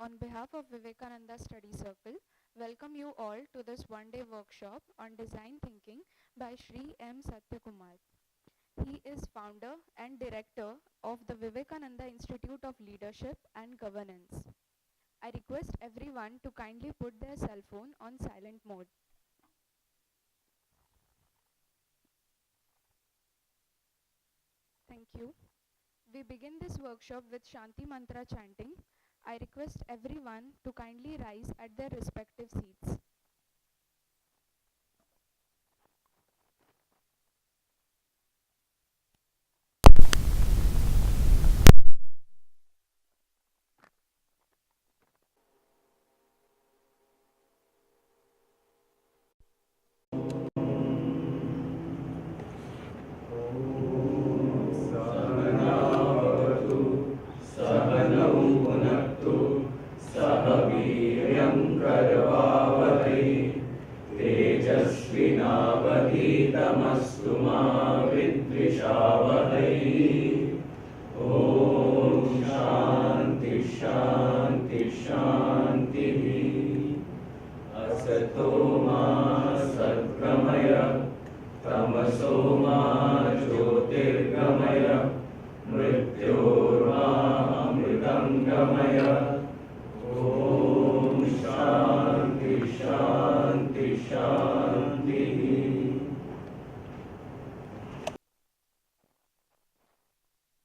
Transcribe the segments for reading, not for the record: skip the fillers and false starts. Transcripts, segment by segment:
On behalf of Vivekananda Study Circle, welcome you all to this one-day workshop on design thinking by Shri M. Sathya. He is founder and director of the Vivekananda Institute of Leadership and Governance. I request everyone to kindly put their cell phone on silent mode. Thank you. We begin this workshop with Shanti Mantra chanting. I request everyone to kindly rise at their respective seats. तेजस्विनावधीतमस्तु मा विद्विषावहै। ॐ शान्ति शान्ति शान्तिः। असतो मा सद्गमय तमसो मा ज्योतिर्गमय मृत्योर्मा अमृतं गमय। ॐ शान्ति शान्ति शान्तिः।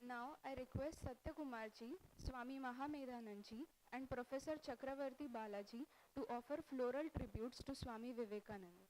Now I request Sathya Ji, Swami Mahamedhananji and Professor Chakravarti Balaji to offer floral tributes to Swami Vivekananda.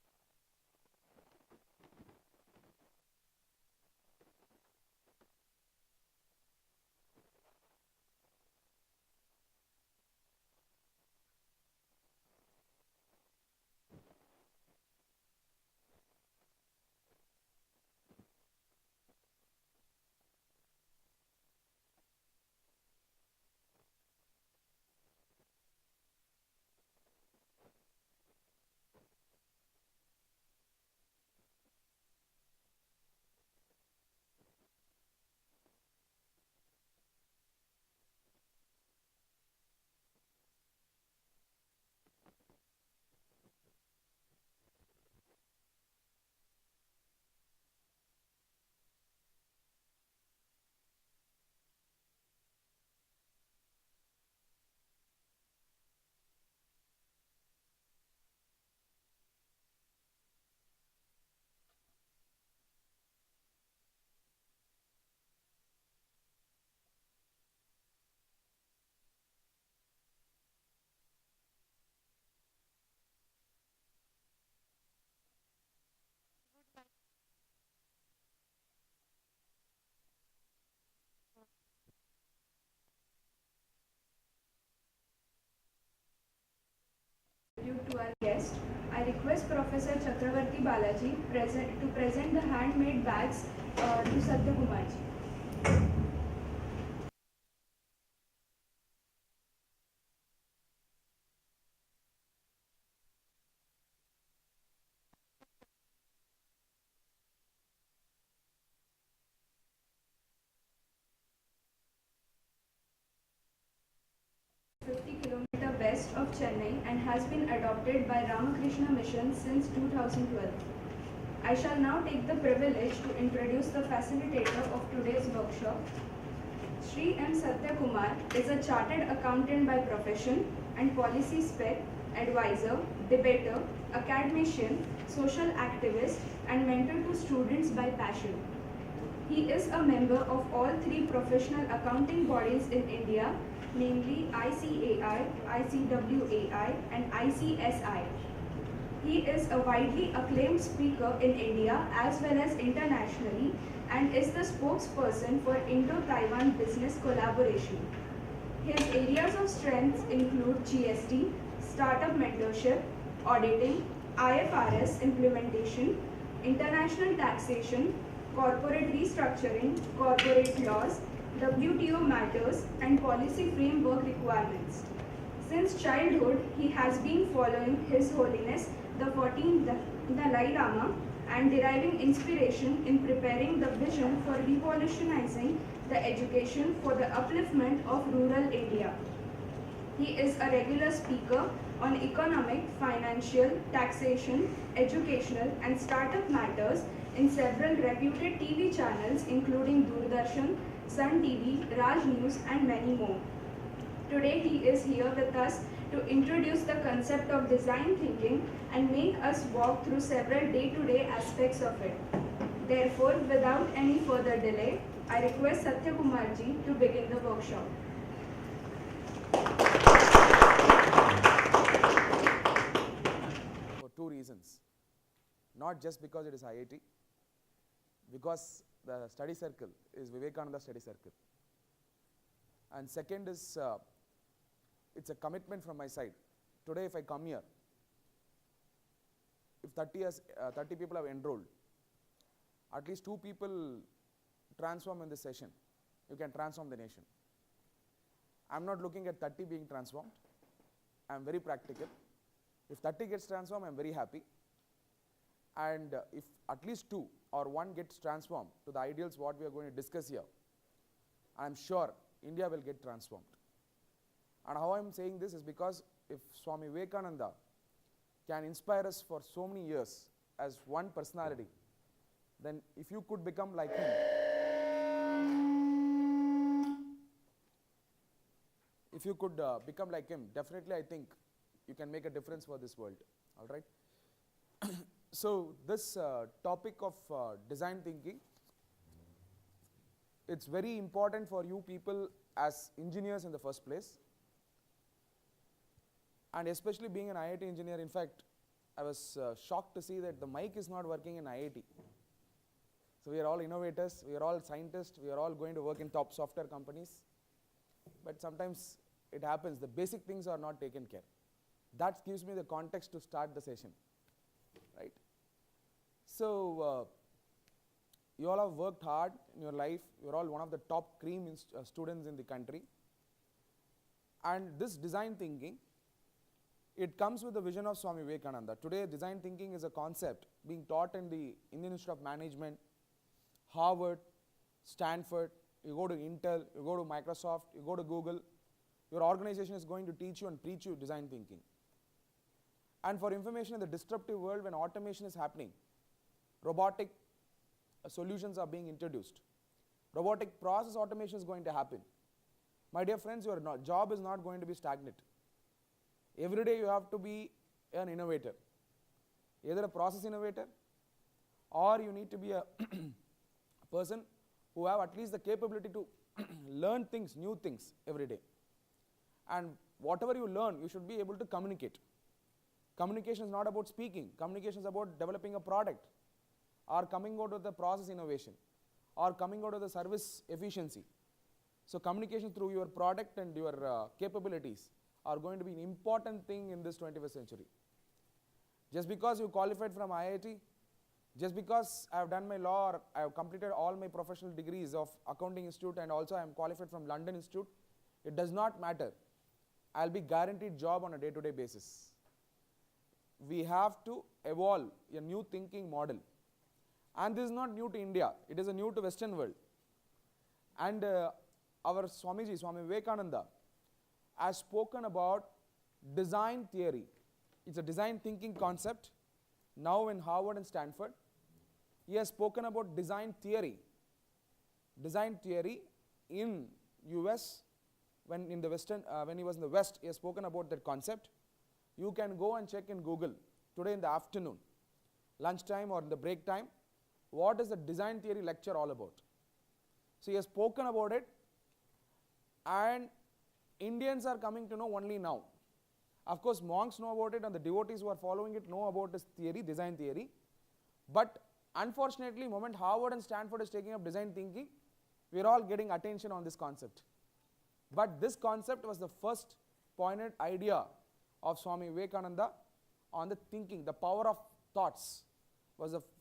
To our guest, I request Professor Chakravarti Balaji to present the handmade bags to Sathya Ji. West of Chennai and has been adopted by Ramakrishna Mission since 2012. I shall now take the privilege to introduce the facilitator of today's workshop. Shri M. Sathya is a chartered accountant by profession and policy spec, advisor, debater, academician, social activist and mentor to students by passion. He is a member of all three professional accounting bodies in India, namely ICAI, ICWAI and ICSI. He is a widely acclaimed speaker in India as well as internationally and is the spokesperson for Indo-Taiwan business collaboration. His areas of strength include GST, startup mentorship, auditing, IFRS implementation, international taxation, corporate restructuring, corporate laws, WTO matters and policy framework requirements. Since childhood, he has been following His Holiness the 14th Dalai Lama and deriving inspiration in preparing the vision for revolutionizing the education for the upliftment of rural India. He is a regular speaker on economic, financial, taxation, educational and startup matters in several reputed TV channels including Doordarshan, Sun TV, Raj News and many more. Today he is here with us to introduce the concept of design thinking and make us walk through several day-to-day aspects of it. Therefore, without any further delay, I request Sathya Kumarji to begin the workshop. For two reasons. Not just because it is IIT, because the study circle is Vivekananda study circle. And second is, it's a commitment from my side. Today if I come here, if 30 people have enrolled, at least 2 people transform in this session, you can transform the nation. I'm not looking at 30 being transformed. I'm very practical. If 30 gets transformed, I'm very happy. And if at least 2 or 1 gets transformed to the ideals what we are going to discuss here, I'm sure India will get transformed. And how I'm saying this is because if Swami Vivekananda can inspire us for so many years as one personality, then if you could become like him, become like him, definitely I think you can make a difference for this world. All right. So this topic of design thinking, it's very important for you people as engineers in the first place, and especially being an IIT engineer. In fact, I was shocked to see that the mic is not working in IIT. So we are all innovators, we are all scientists, we are all going to work in top software companies, but sometimes it happens, the basic things are not taken care. That gives me the context to start the session, right? So you all have worked hard in your life, you are all one of the top cream students in the country, and this design thinking, it comes with the vision of Swami Vivekananda. Today design thinking is a concept being taught in the Indian Institute of Management, Harvard, Stanford, you go to Intel, you go to Microsoft, you go to Google, your organization is going to teach you and preach you design thinking. And for information, in the disruptive world when automation is happening, robotic solutions are being introduced. Robotic process automation is going to happen. My dear friends, your job is not going to be stagnant. Every day you have to be an innovator, either a process innovator or you need to be a person who have at least the capability to learn things, new things every day. And whatever you learn, you should be able to communicate. Communication is not about speaking. Communication is about developing a product or coming out of the process innovation or coming out of the service efficiency. So communication through your product and your capabilities are going to be an important thing in this 21st century. Just because you qualified from IIT, just because I have done my law or I have completed all my professional degrees of Accounting Institute and also I am qualified from London Institute, it does not matter. I'll be guaranteed job on a day-to-day basis. We have to evolve a new thinking model. And this is not new to India, it is a new to Western world. And our Swamiji, Swami Vivekananda, has spoken about design theory. It's a design thinking concept now in Harvard and Stanford. He has spoken about design theory. Design theory in US, when he was in the West, he has spoken about that concept. You can go and check in Google today in the afternoon, lunchtime or in the break time, what is the design theory lecture all about. So he has spoken about it, and Indians are coming to know only now. Of course, monks know about it and the devotees who are following it know about this theory, design theory. But unfortunately, the moment Harvard and Stanford is taking up design thinking, we are all getting attention on this concept. But this concept was the first pointed idea of Swami Vivekananda on the thinking, the power of thoughts.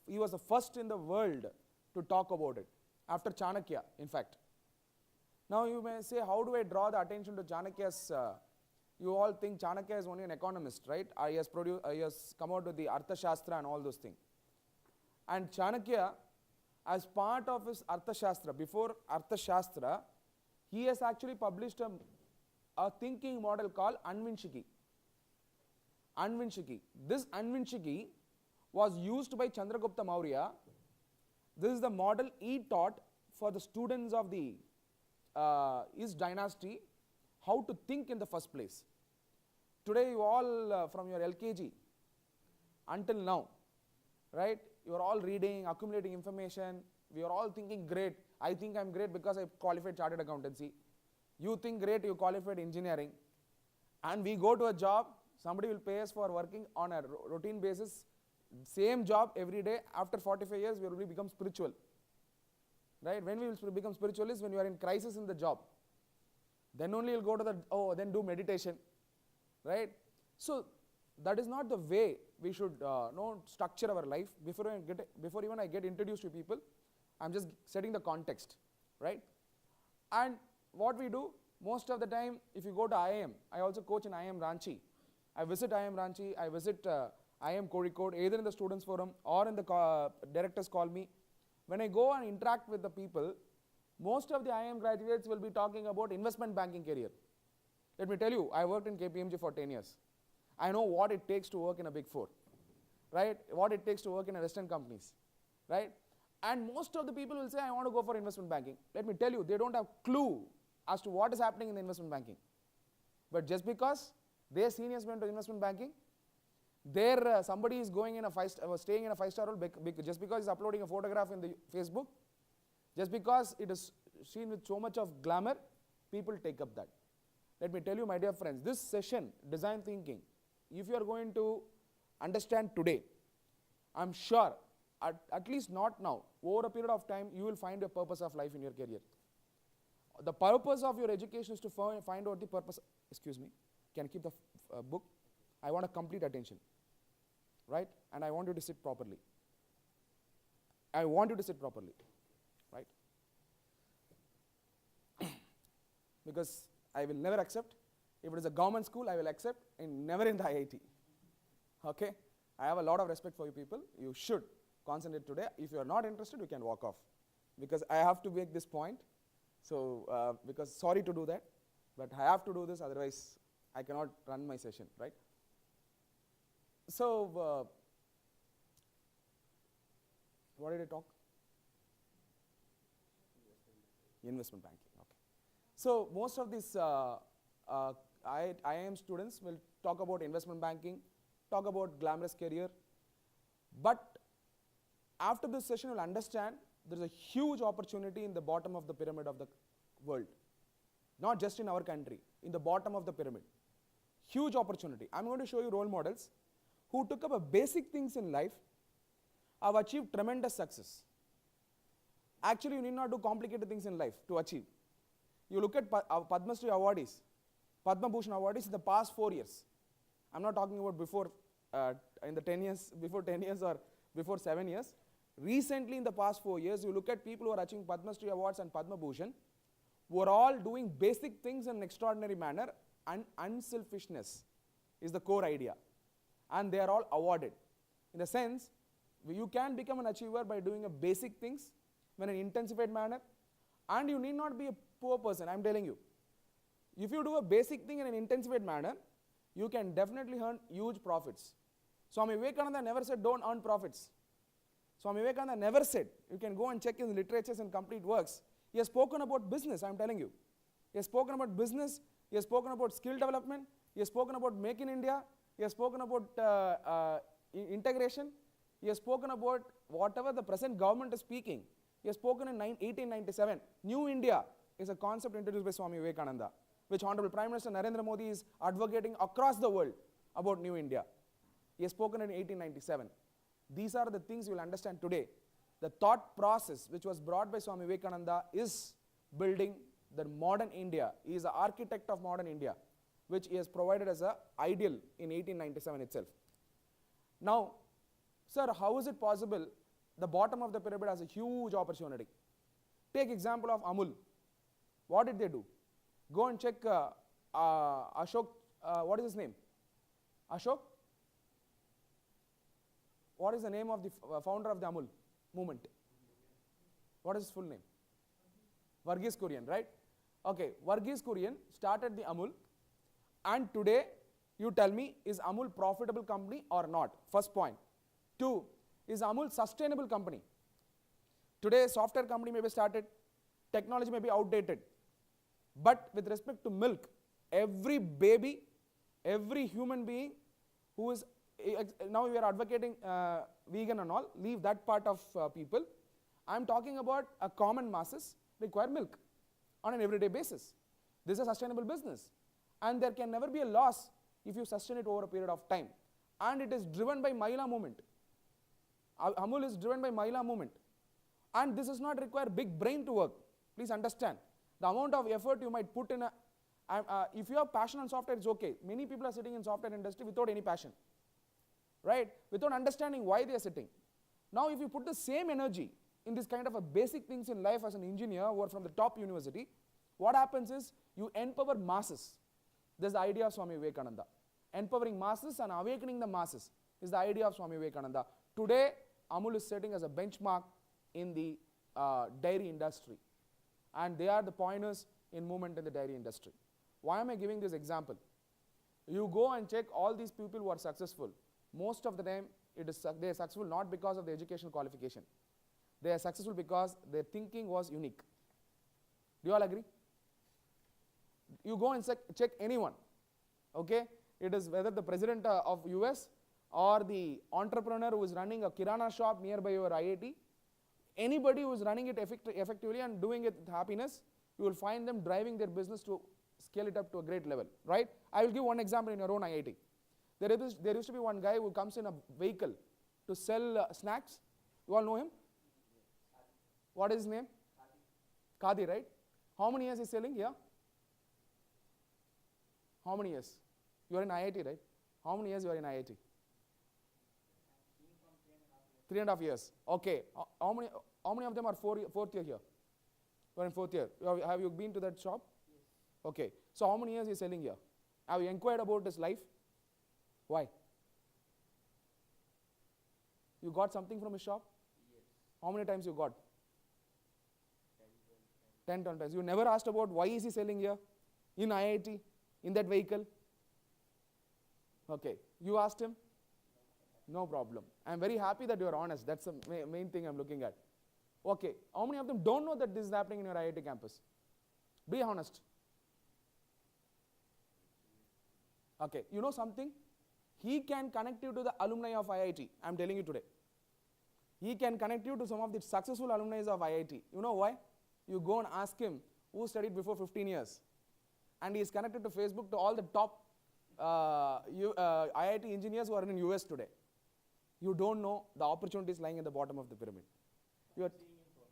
He was the first in the world to talk about it, after Chanakya, in fact. Now you may say, how do I draw the attention to Chanakya's, you all think Chanakya is only an economist, right? He has come out with the Arthashastra and all those things. And Chanakya, as part of his Arthashastra, before Arthashastra, he has actually published a a thinking model called Anvinshiki. Anvinshiki. This Anvinshiki was used by Chandragupta Maurya. This is the model he taught for the students of the his dynasty how to think in the first place. Today you all from your LKG until now, right, you are all reading, accumulating information, we are all thinking great. I think I am great because I qualified chartered accountancy. You think great, you qualified engineering, and we go to a job, somebody will pay us for working on a routine basis, same job every day. After 45 years we will become spiritual, right? When we will become spiritualists? When you are in crisis in the job, then only you will go to the, then do meditation, right? So that is not the way we should structure our life. Before even I get introduced to people, I am just setting the context, right? And what we do most of the time, if you go to IIM, I also coach in IIM Ranchi. I visit IIM Ranchi, I visit IIM Kozhikode, either in the students forum or in the directors call me. When I go and interact with the people, most of the IIM graduates will be talking about investment banking career. Let me tell you, I worked in KPMG for 10 years. I know what it takes to work in a big four, right? What it takes to work in a Western companies, right? And most of the people will say, I want to go for investment banking. Let me tell you, they don't have clue as to what is happening in the investment banking. But just because their seniors went to investment banking, there somebody is going in a staying in a 5-star role, just because he's uploading a photograph in the Facebook, just because it is seen with so much of glamour, people take up that. Let me tell you, my dear friends, this session, design thinking, if you are going to understand today, I'm sure, at least not now, over a period of time, you will find a purpose of life in your career. The purpose of your education is to find out the purpose. Excuse me, can I keep the book? I want a complete attention, right? And I want you to sit properly. I want you to sit properly, right? Because I will never accept. If it is a government school, I will accept, and never in the IIT. Okay? I have a lot of respect for you people. You should concentrate today. If you are not interested, you can walk off. Because I have to make this point. So, because sorry to do that, but I have to do this, otherwise I cannot run my session, right? So, what did I talk? Investment banking. Okay. So, most of these IIM students will talk about investment banking, talk about glamorous career, but after this session you will understand there is a huge opportunity in the bottom of the pyramid of the world, not just in our country, in the bottom of the pyramid. Huge opportunity. I am going to show you role models who took up a basic things in life, have achieved tremendous success. Actually, you need not do complicated things in life to achieve. You look at Padma Shri awardees, Padma Bhushan awardees in the past 4 years. I am not talking about before, in the 10 years, before 10 years or before 7 years. Recently, in the past 4 years, you look at people who are achieving Padma Shri awards and Padma Bhushan, who are all doing basic things in an extraordinary manner, and unselfishness is the core idea. And they are all awarded. In the sense, you can become an achiever by doing a basic things in an intensified manner, and you need not be a poor person, I am telling you. If you do a basic thing in an intensified manner, you can definitely earn huge profits. Swami Vivekananda never said don't earn profits. Swami Vivekananda never said, you can go and check in the literatures and complete works. He has spoken about business, I am telling you. He has spoken about business, he has spoken about skill development, he has spoken about Make in India, he has spoken about integration, he has spoken about whatever the present government is speaking. He has spoken in 1897. New India is a concept introduced by Swami Vivekananda, which Honorable Prime Minister Narendra Modi is advocating across the world about New India. He has spoken in 1897. These are the things you will understand today. The thought process which was brought by Swami Vivekananda is building the modern India. He is the architect of modern India, which he has provided as an ideal in 1897 itself. Now, sir, how is it possible the bottom of the pyramid has a huge opportunity? Take example of Amul. What did they do? Go and check Ashok, what is his name? Ashok? What is the name of the founder of the Amul movement? What is his full name? Varghese Kurian, right? Okay, Varghese Kurian started the Amul, and today you tell me, is Amul profitable company or not? First point. 2, is Amul sustainable company? Today software company may be started, technology may be outdated, but with respect to milk, every baby, every human being who is, now we are advocating vegan and all, leave that part of people. I am talking about a common masses require milk on an everyday basis. This is a sustainable business, and there can never be a loss if you sustain it over a period of time, and it is driven by Mahila movement. Amul is driven by Mahila movement, and this does not require big brain to work. Please understand, the amount of effort you might put in a, if you have passion on software, it's okay. Many people are sitting in software industry without any passion, right? Without understanding why they are sitting. Now if you put the same energy in this kind of a basic things in life as an engineer or from the top university, what happens is you empower masses. This is the idea of Swami Vivekananda. Empowering masses and awakening the masses is the idea of Swami Vivekananda. Today, Amul is setting as a benchmark in the dairy industry, and they are the pioneers in movement in the dairy industry. Why am I giving this example? You go and check all these people who are successful. Most of the time, they are successful not because of the educational qualification. They are successful because their thinking was unique. Do you all agree? You go and check anyone, okay? It is whether the president of US or the entrepreneur who is running a kirana shop nearby your IIT, anybody who is running it effectively and doing it with happiness, you will find them driving their business to scale it up to a great level, right? I will give one example in your own IIT. There used to be one guy who comes in a vehicle to sell snacks. You all know him? What is his name? Kadi, right? How many years is selling here? How many years? You are in IIT, right? How many years you are in IIT? 3.5 years. Okay. How many of them are fourth year here? You are in fourth year. Have you been to that shop? Yes. Okay. So how many years is selling here? Have you inquired about his life? Why? You got something from his shop? Yes. How many times you got? 10, 12 times. You never asked about why is he selling here in IIT, in that vehicle? Okay. You asked him? No problem. I am very happy that you are honest. That's the main thing I am looking at. Okay. How many of them don't know that this is happening in your IIT campus? Be honest. Okay. You know something? He can connect you to the alumni of IIT. I am telling you today. He can connect you to some of the successful alumni of IIT. You know why? You go and ask him who studied before 15 years. And he is connected to Facebook to all the top IIT engineers who are in US today. You don't know the opportunities lying at the bottom of the pyramid. You are seeing him for,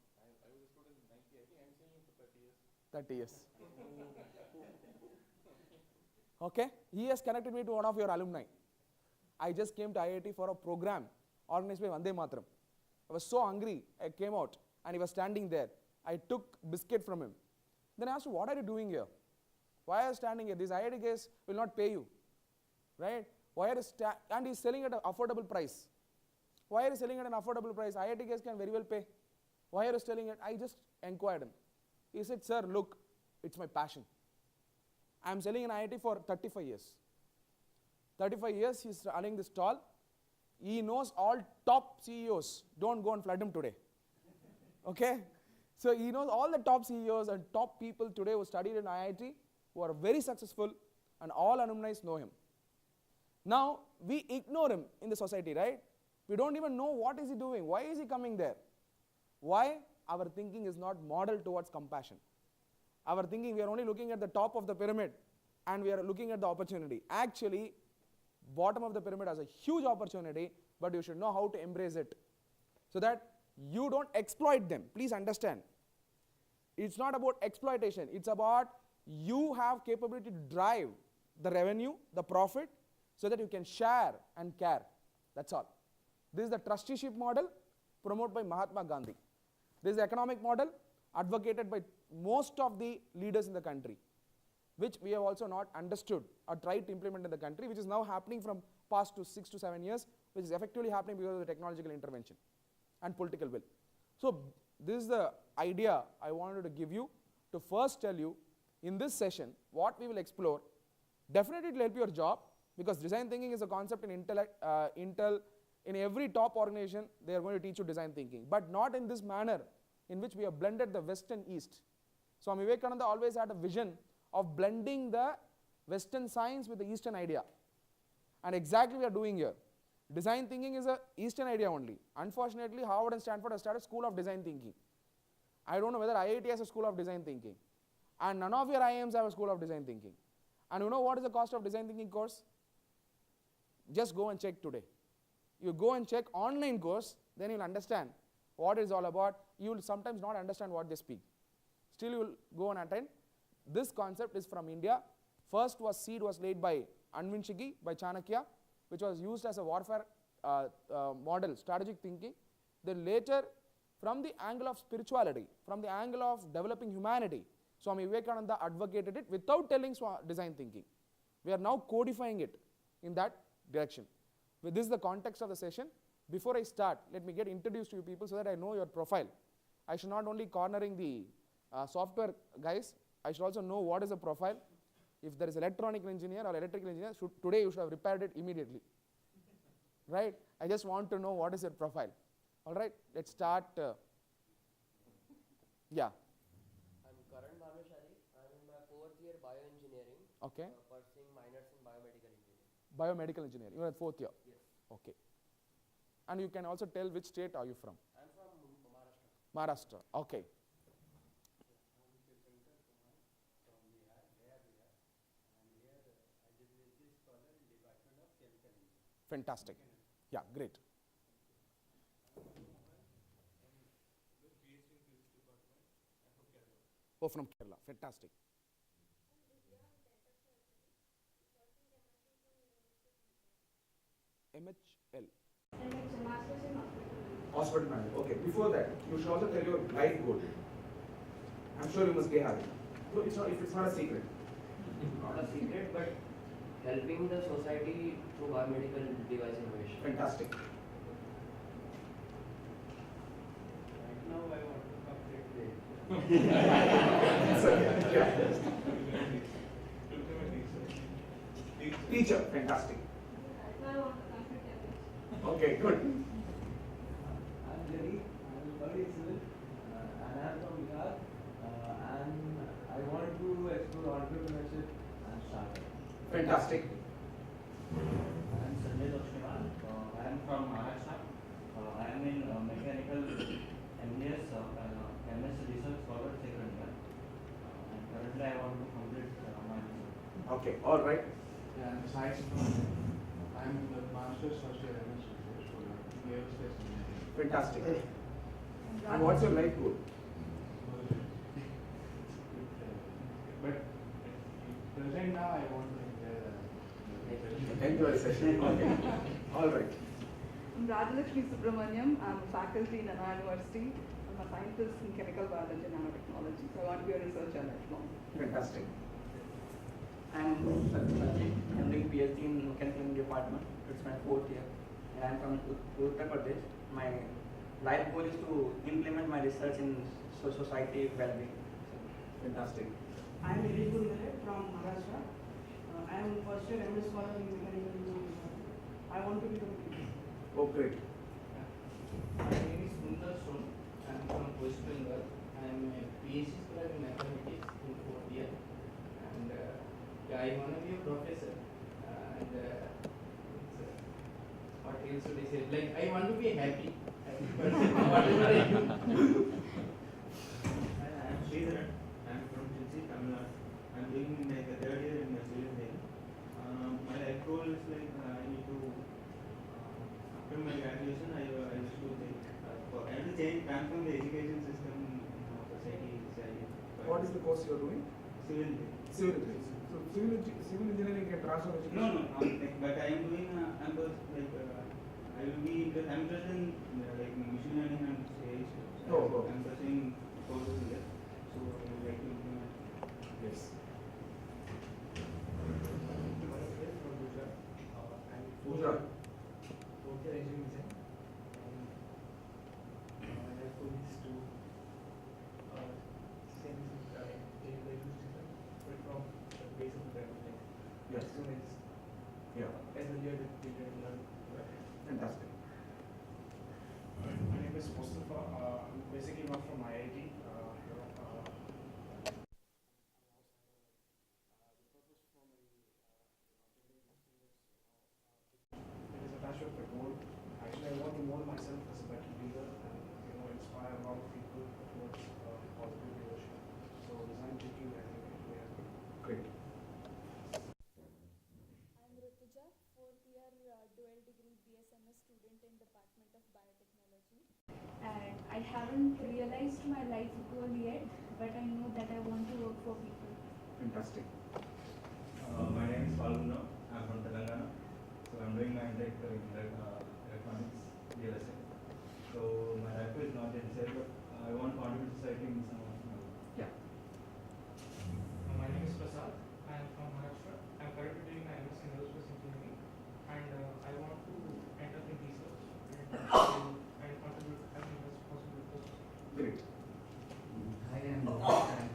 I was a student in IIT, I'm seeing him for 30 years. Okay? He has connected me to one of your alumni. I just came to IIT for a program organized by Vande Mataram. I was so hungry, I came out and he was standing there. I took biscuit from him. Then I asked him, what are you doing here? Why are you standing here? These IIT guys will not pay you. Right? Why are you and he's selling at an affordable price. Why are you selling at an affordable price? IIT guys can very well pay. Why are you selling it? I just inquired him. He said, sir, look, it's my passion. I am selling in IIT for 35 years. 35 years he's running this stall. He knows all top CEOs. Don't go and flood him today. Okay? So he knows all the top CEOs and top people today who studied in IIT, who are very successful, and all alumni know him. Now, we ignore him in the society, right? We don't even know what is he doing. Why is he coming there? Why? Our thinking is not modeled towards compassion. Our thinking, we are only looking at the top of the pyramid and we are looking at the opportunity. Actually, bottom of the pyramid has a huge opportunity, but you should know how to embrace it so that you don't exploit them. Please understand. It's not about exploitation. It's about you have capability to drive the revenue, the profit, so that you can share and care. That's all. This is the trusteeship model promoted by Mahatma Gandhi. This is the economic model advocated by most of the leaders in the country, which we have also not understood or tried to implement in the country, which is now happening from past to 6 to 7 years, which is effectively happening because of the technological intervention and political will. So this is the idea I wanted to give you, to first tell you in this session, what we will explore, definitely it will help your job, because design thinking is a concept in Intel, in every top organization, they are going to teach you design thinking, but not in this manner in which we have blended the West and East. Swami Vivekananda always had a vision of blending the Western science with the Eastern idea, and exactly we are doing here. Design thinking is a Eastern idea only. Unfortunately, Harvard and Stanford have started a school of design thinking. I don't know whether IIT has a school of design thinking, and none of your IIMs have a school of design thinking. And you know what is the cost of design thinking course? Just go and check today. You go and check online course, then you will understand what it is all about. You will sometimes not understand what they speak. Still you will go and attend. This concept is from India. First seed was laid by Anvinshiki, by Chanakya, which was used as a warfare model, strategic thinking. Then later, from the angle of spirituality, from the angle of developing humanity, Swami Vivekananda advocated it without telling design thinking. We are now codifying it in that direction. With this is the context of the session. Before I start, let me get introduced to you people so that I know your profile. I should not only cornering the software guys, I should also know what is a profile. If there is electronical engineer or electrical engineer, today you should have repaired it immediately. Right? I just want to know what is your profile. All right, let's start. Yeah. I'm Karan Bhameshari. I'm in my 4th year bioengineering. Okay. Pursuing minors in biomedical engineering. Biomedical engineering. You are at 4th year. Yes. Okay. And you can also tell which state are you from? I'm from Maharashtra. Maharashtra. Okay. Fantastic. Yeah, great. Oh, from Kerala. Fantastic. MHL. Hospital manager. Okay. Before that, you should also tell your life goal. I'm sure you must have it. So it's not a secret. Not a secret, but helping the society through biomedical device innovation. Fantastic. Right now I want to complete the Teacher. Fantastic. Okay, good. I'm Jerry, I'm very excellent, and I'm from Bihar, and I want to explore entrepreneurship and startup. Fantastic. I'm Sanjay Doshniwal. I am from Maharashtra. I am in mechanical MBS, MS research scholar second year. And currently I want to complete my research. Okay, all right. and science from I'm in the master's first year MS research program in aerospace engineering. Fantastic. And what's your life goal? But present now I want to Enjoy the session. Okay. All right. I'm Rajalakshmi Subramaniam. I'm a faculty in Anna University. I'm a scientist in chemical biology and nanotechnology. So I want to be a researcher lifelong. Fantastic. I'm Sathya. I'm doing PhD in mechanical engineering department. It's my 4th year, and I'm from Uttar Pradesh. My life goal is to implement my research in society well-being. Fantastic. I am Dilip Gundare from Maharashtra. I am first year MS scholar in mechanical engineering. I want to become a teacher. Oh, great. My name is Sundar Stone. I am from West Bengal. I am a PhD scholar in mathematics in 4th year, and I want to be a professor. What else should I say? Like, I want to be happy. Whatever I do. I am Sridharan. I am from Trichy, Tamil Nadu. I am doing like a 3rd year in civil engineering. My life goal is like I need to after my graduation I used to think I have to transform the education system in our society. What is the course you are doing? Civil engineering. Civil engineering. So civil engineering can transform education? No, like, but I am doing I'm just like I will be I'm interested in like machine learning and AI. Oh. I'm pursuing courses in that. So I would like to implement. Yes. Gujarat. 4th year engineering design. My life goal is to Yeah. essentially learn. Fantastic. My name is Mustafa. I'm basically not from IIT. It is attached with the goal. Actually, I want to mold myself as a better leader and inspire a lot of people towards positive leadership. So design thinking, I think it will help. Great. I'm Rutuja, fourth year dual degree BSMS student in Department of Biotechnology. And I haven't realized my life goal yet, but I know that I want to work for people. Fantastic. My name is Falguna. I'm from Telangana. So I'm doing my intake in electronics, VSC. So my life is not yet set, but I want to contribute to society in some of my way. Yeah. My name is Prasad. I am from Maharashtra. I am currently doing my MS in aerospace engineering, and I want to enter in research and contribute as much as possible. Great. Hi, I'm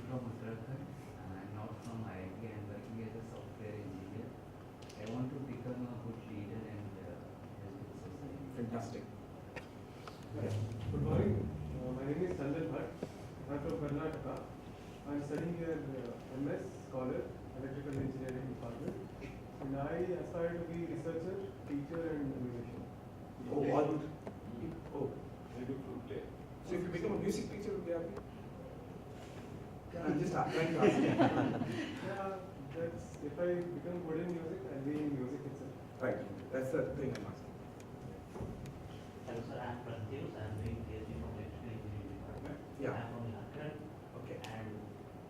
from Uttarakhand. I'm not from IIT. I'm working as a software engineer. I want to become a good leader and help society. Fantastic. Good morning. My name is Sanjay Bhatt. I'm from Karnataka. I'm studying here MS Scholar, Electrical Engineering Department. And I aspire to be researcher, teacher, and musician. Oh, all good. Oh, very good flute player. so if you become a music teacher, will be happy? I'm just trying to ask you. Yeah, that's if I become good in music, I'll be in music itself. Right. That's the thing I'm asking. Hello sir, I am Pratyush. I am doing PhD from Electrical Engineering Department. Yeah. I am from Jharkhand. Okay. And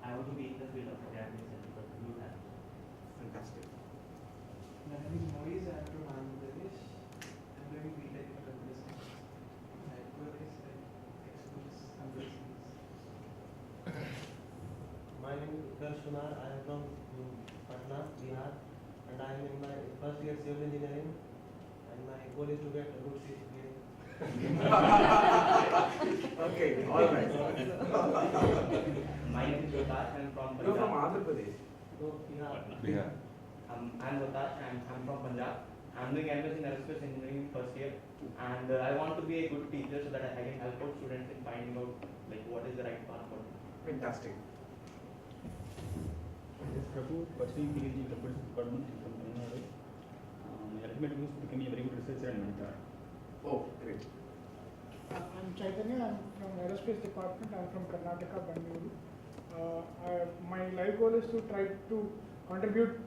I want to be in the field of academics and contribute that. Fantastic. My name is Moiz. I am from Andhra Pradesh. I am doing BTech in computer science. My goal is experts and business. My name is Utkarsh Kumar. I am from Patna, Bihar, and I am in my first year civil engineering. And my goal is to get a good CCPA. Okay, all right. My name is Yotash. I am from Punjab. You're from Andhra Pradesh. No, Bihar. Bihar. I am Yotash and I am from Punjab. I am doing MS in aerospace engineering first year, and I want to be a good teacher so that I can help out students in finding out what is the right path for them. Fantastic. Yes, Prabhu, pursuing PhD in computer department from Tamil Nadu. My ultimate goal is to become a very good researcher and mentor. Oh, great. I'm Chaitanya. I'm from aerospace department. I'm from Karnataka, Bangalore. My life goal is to try to contribute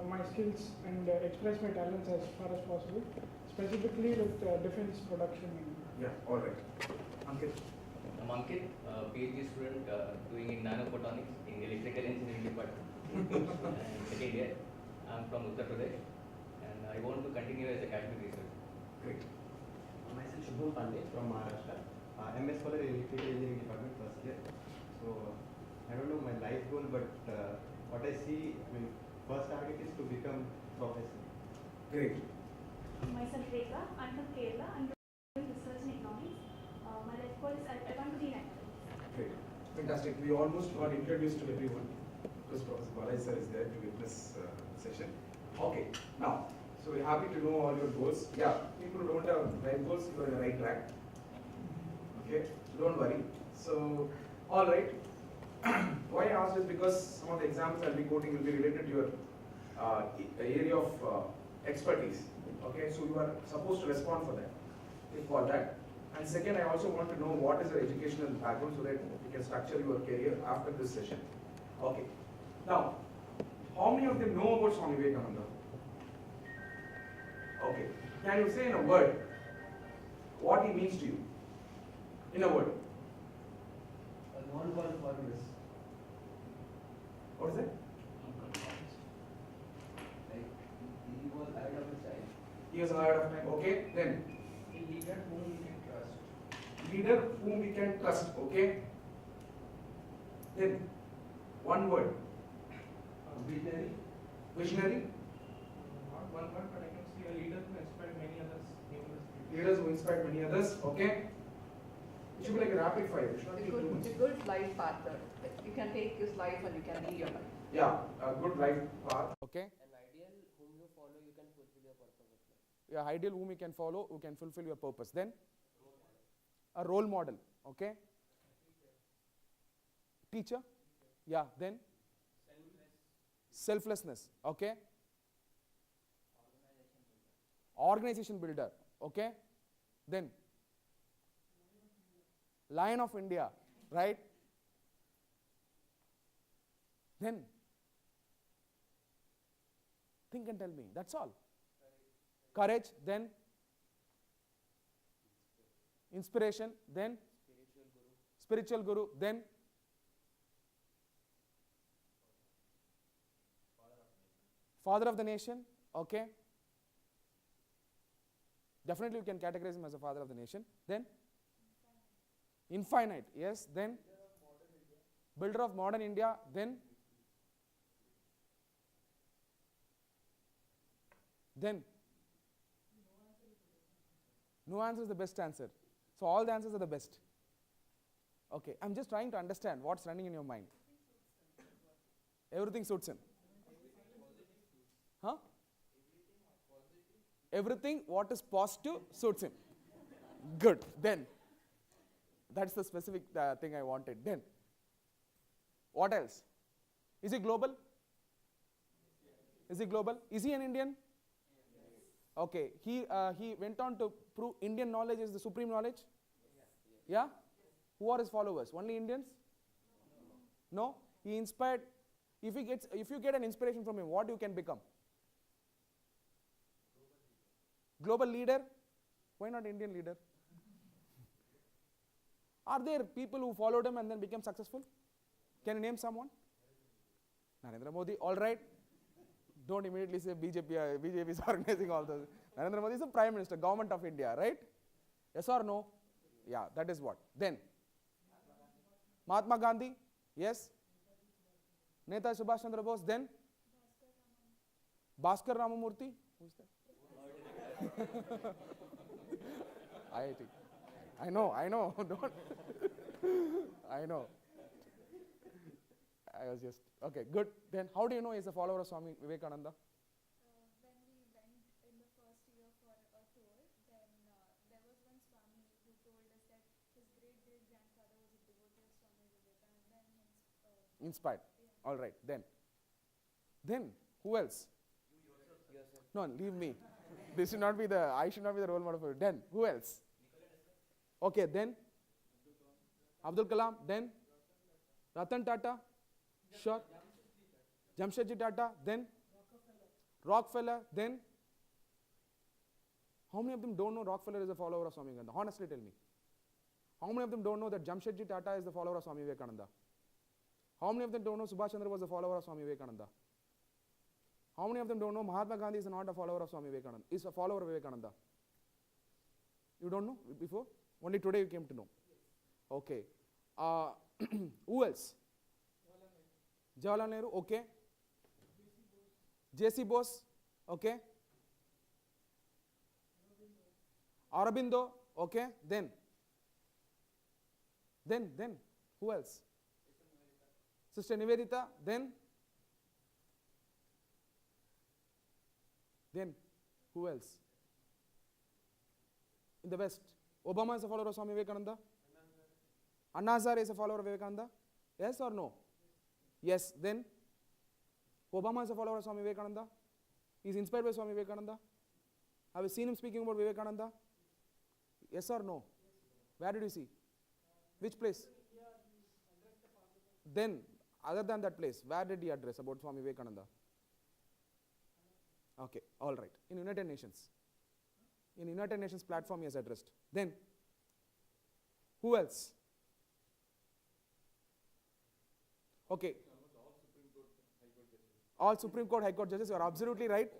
my skills and express my talents as far as possible, specifically with defense production. Yeah, all right. Ankit. I'm Ankit, PhD student doing in nanophotonics in electrical engineering department. And second year, I'm from Uttar Pradesh, and I want to continue as academic research. Great. Myself Shubham Pandey from Maharashtra. MS Scholar in Electrical Engineering Department first year. So I don't know my life goal, but what I see, first target is to become professor. Great. Myself Rekha. I'm from Kerala. I'm doing research in economics. My life goal is I want to be an actor. Great. Fantastic. We almost got introduced to everyone because Professor Balai sir is there to witness session. Okay. Now, so we're happy to know all your goals. Yeah, people who don't have right goals, you're on the right track. Okay, so don't worry. So, all right. Why I asked is because some of the examples I'll be quoting will be related to your area of expertise. Okay, so you are supposed to respond for that, for that. And second, I also want to know what is your educational background so that you can structure your career after this session. Okay. Now, how many of them know about Swami Vivekananda? Okay. Can you say in a word what he means to you? In a word. A non-world formless. What is it? Like he was ahead of his time. He was ahead of time. Okay. Then. A leader whom we can trust. Leader whom we can trust. Okay. Then. One word. Visionary. Visionary. Not one word, but I can see a leader who inspired many others. Leaders who inspired many others. Okay. It should be like a rapid fire. It should not be too much. A good life partner. You can take his life and you can lead your life. Yeah, a good life path. Okay. An ideal whom you follow, you can fulfill your ideal whom you can follow, who can fulfill your purpose. Then a role model. Okay. Teacher. Yeah. Then selflessness. Okay. Organization builder. Okay. Then Lion of India. Right. Then think and tell me. That's all. Courage. Then inspiration. Then spiritual guru. Then father of the nation. Okay. Definitely you can categorize him as a father of the nation. Then infinite. Yes. Then builder of modern India. Then no answer is the best answer. So all the answers are the best. Okay, I'm just trying to understand what's running in your mind. Everything suits him. Huh? Everything what is positive suits him. Good. Then that's the specific thing I wanted. Then what else? Is he global? Is he global? Is he an Indian? Okay. He went on to prove Indian knowledge is the supreme knowledge. Yeah. Who are his followers? Only Indians? No. He inspired. If you get an inspiration from him, what you can become? Global leader? Why not Indian leader? Are there people who followed him and then became successful? Can you name someone? Narendra Modi. All right. Don't immediately say BJP. BJP is organizing all those. Narendra Modi is the Prime Minister, Government of India, right? Yes or no? Yeah, that is what. Then Mahatma Gandhi. Yes. Netaji Subhash Chandra Bose. Then Bhaskar Ramamurthy. Who is that? IIT. I know. Don't. I know. I was just, okay, good. Then how do you know he's a follower of Swami Vivekananda? When we went in the first year for a tour, then there was one Swami who told us that his great-great-grandfather was a devotee of Swami Vivekananda and Inspired. Yeah. All right, then who else? Yourself. No, leave me. I should not be the role model for you. Then who else? Okay, then Abdul Kalam. Then Ratan Tata. Sure. Jamshedji Tata. Then Rockefeller. Then how many of them don't know Rockefeller is a follower of Swami Vivekananda? Honestly tell me. How many of them don't know that Jamshedji Tata is the follower of Swami Vivekananda? How many of them don't know Subhash Chandra was a follower of Swami Vivekananda? How many of them don't know Mahatma Gandhi is not a follower of Swami Vivekananda? Is a follower of Vivekananda? You don't know before? Only today you came to know. Okay. Who else? Jawaharlal Nehru. Okay. J.C. Bose. Okay. Aurobindo. Okay. Then who else? Sister Nivedita. Then who else? In the West, Obama is a follower of Swami Vivekananda. Anna Hazare is a follower of Vivekananda. Yes or no? Yes. Then Obama is a follower of Swami Vivekananda. He is inspired by Swami Vivekananda. Have you seen him speaking about Vivekananda? Yes or no? Where did you see? Which place? Then, other than that place, where did he address about Swami Vivekananda? Okay, all right. In United Nations. In United Nations platform he has addressed. Then, who else? Okay. All Supreme Court, High Court judges, you are absolutely right.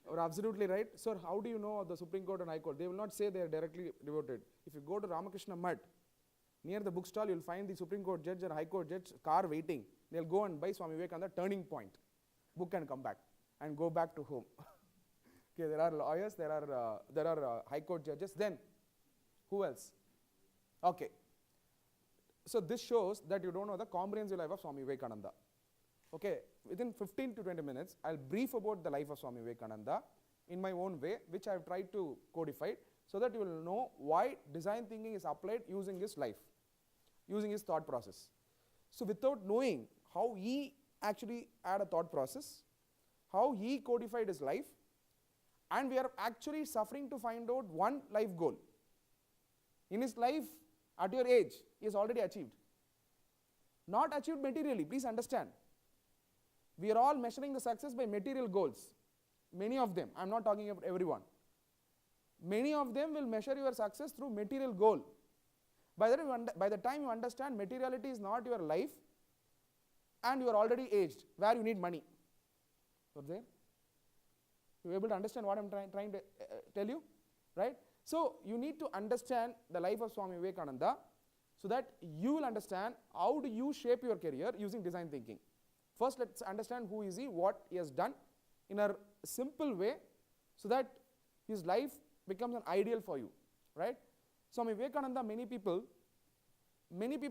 You are absolutely right. Sir, how do you know of the Supreme Court and High Court? They will not say they are directly devoted. If you go to Ramakrishna Mutt, near the bookstall, you will find the Supreme Court judge and High Court judge car waiting. They will go and buy Swami Vivekananda Turning Point book and come back and go back to home. Okay, there are lawyers, there are High Court judges. Then, who else? Okay. So this shows that you don't know the comprehensive life of Swami Vivekananda. Okay, within 15 to 20 minutes, I'll brief about the life of Swami Vivekananda in my own way, which I have tried to codify, so that you will know why design thinking is applied using his life, using his thought process. So without knowing how he actually had a thought process, how he codified his life, and we are actually suffering to find out one life goal. In his life, at your age, he has already achieved. Not achieved materially, please understand. We are all measuring the success by material goals. Many of them, I am not talking about everyone. Many of them will measure your success through material goal. By the time you understand materiality is not your life, and you are already aged, where you need money. So there? You are able to understand what I am trying to tell you? Right? So you need to understand the life of Swami Vivekananda, so that you will understand how do you shape your career using design thinking. First, let's understand who is he, what he has done in a simple way, so that his life becomes an ideal for you. Right? Swami Vivekananda, many people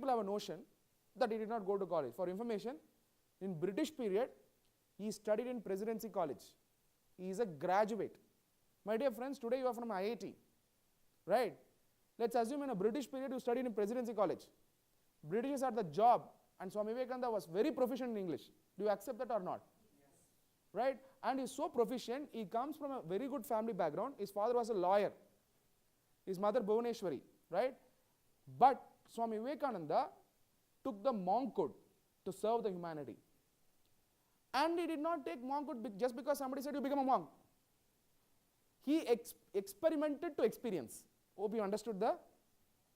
have a notion that he did not go to college. For information, in British period, he studied in Presidency College. He is a graduate. My dear friends, today you are from IIT. Right? Let's assume in a British period you studied in Presidency College. British had the job, and Swami Vivekananda was very proficient in English. Do you accept that or not? Yes. Right? And he is so proficient, he comes from a very good family background. His father was a lawyer. His mother Bhuvaneshwari. Right? But Swami Vivekananda took the monkhood to serve the humanity. And he did not take monkhood just because somebody said you become a monk. He experimented to experience. Hope you understood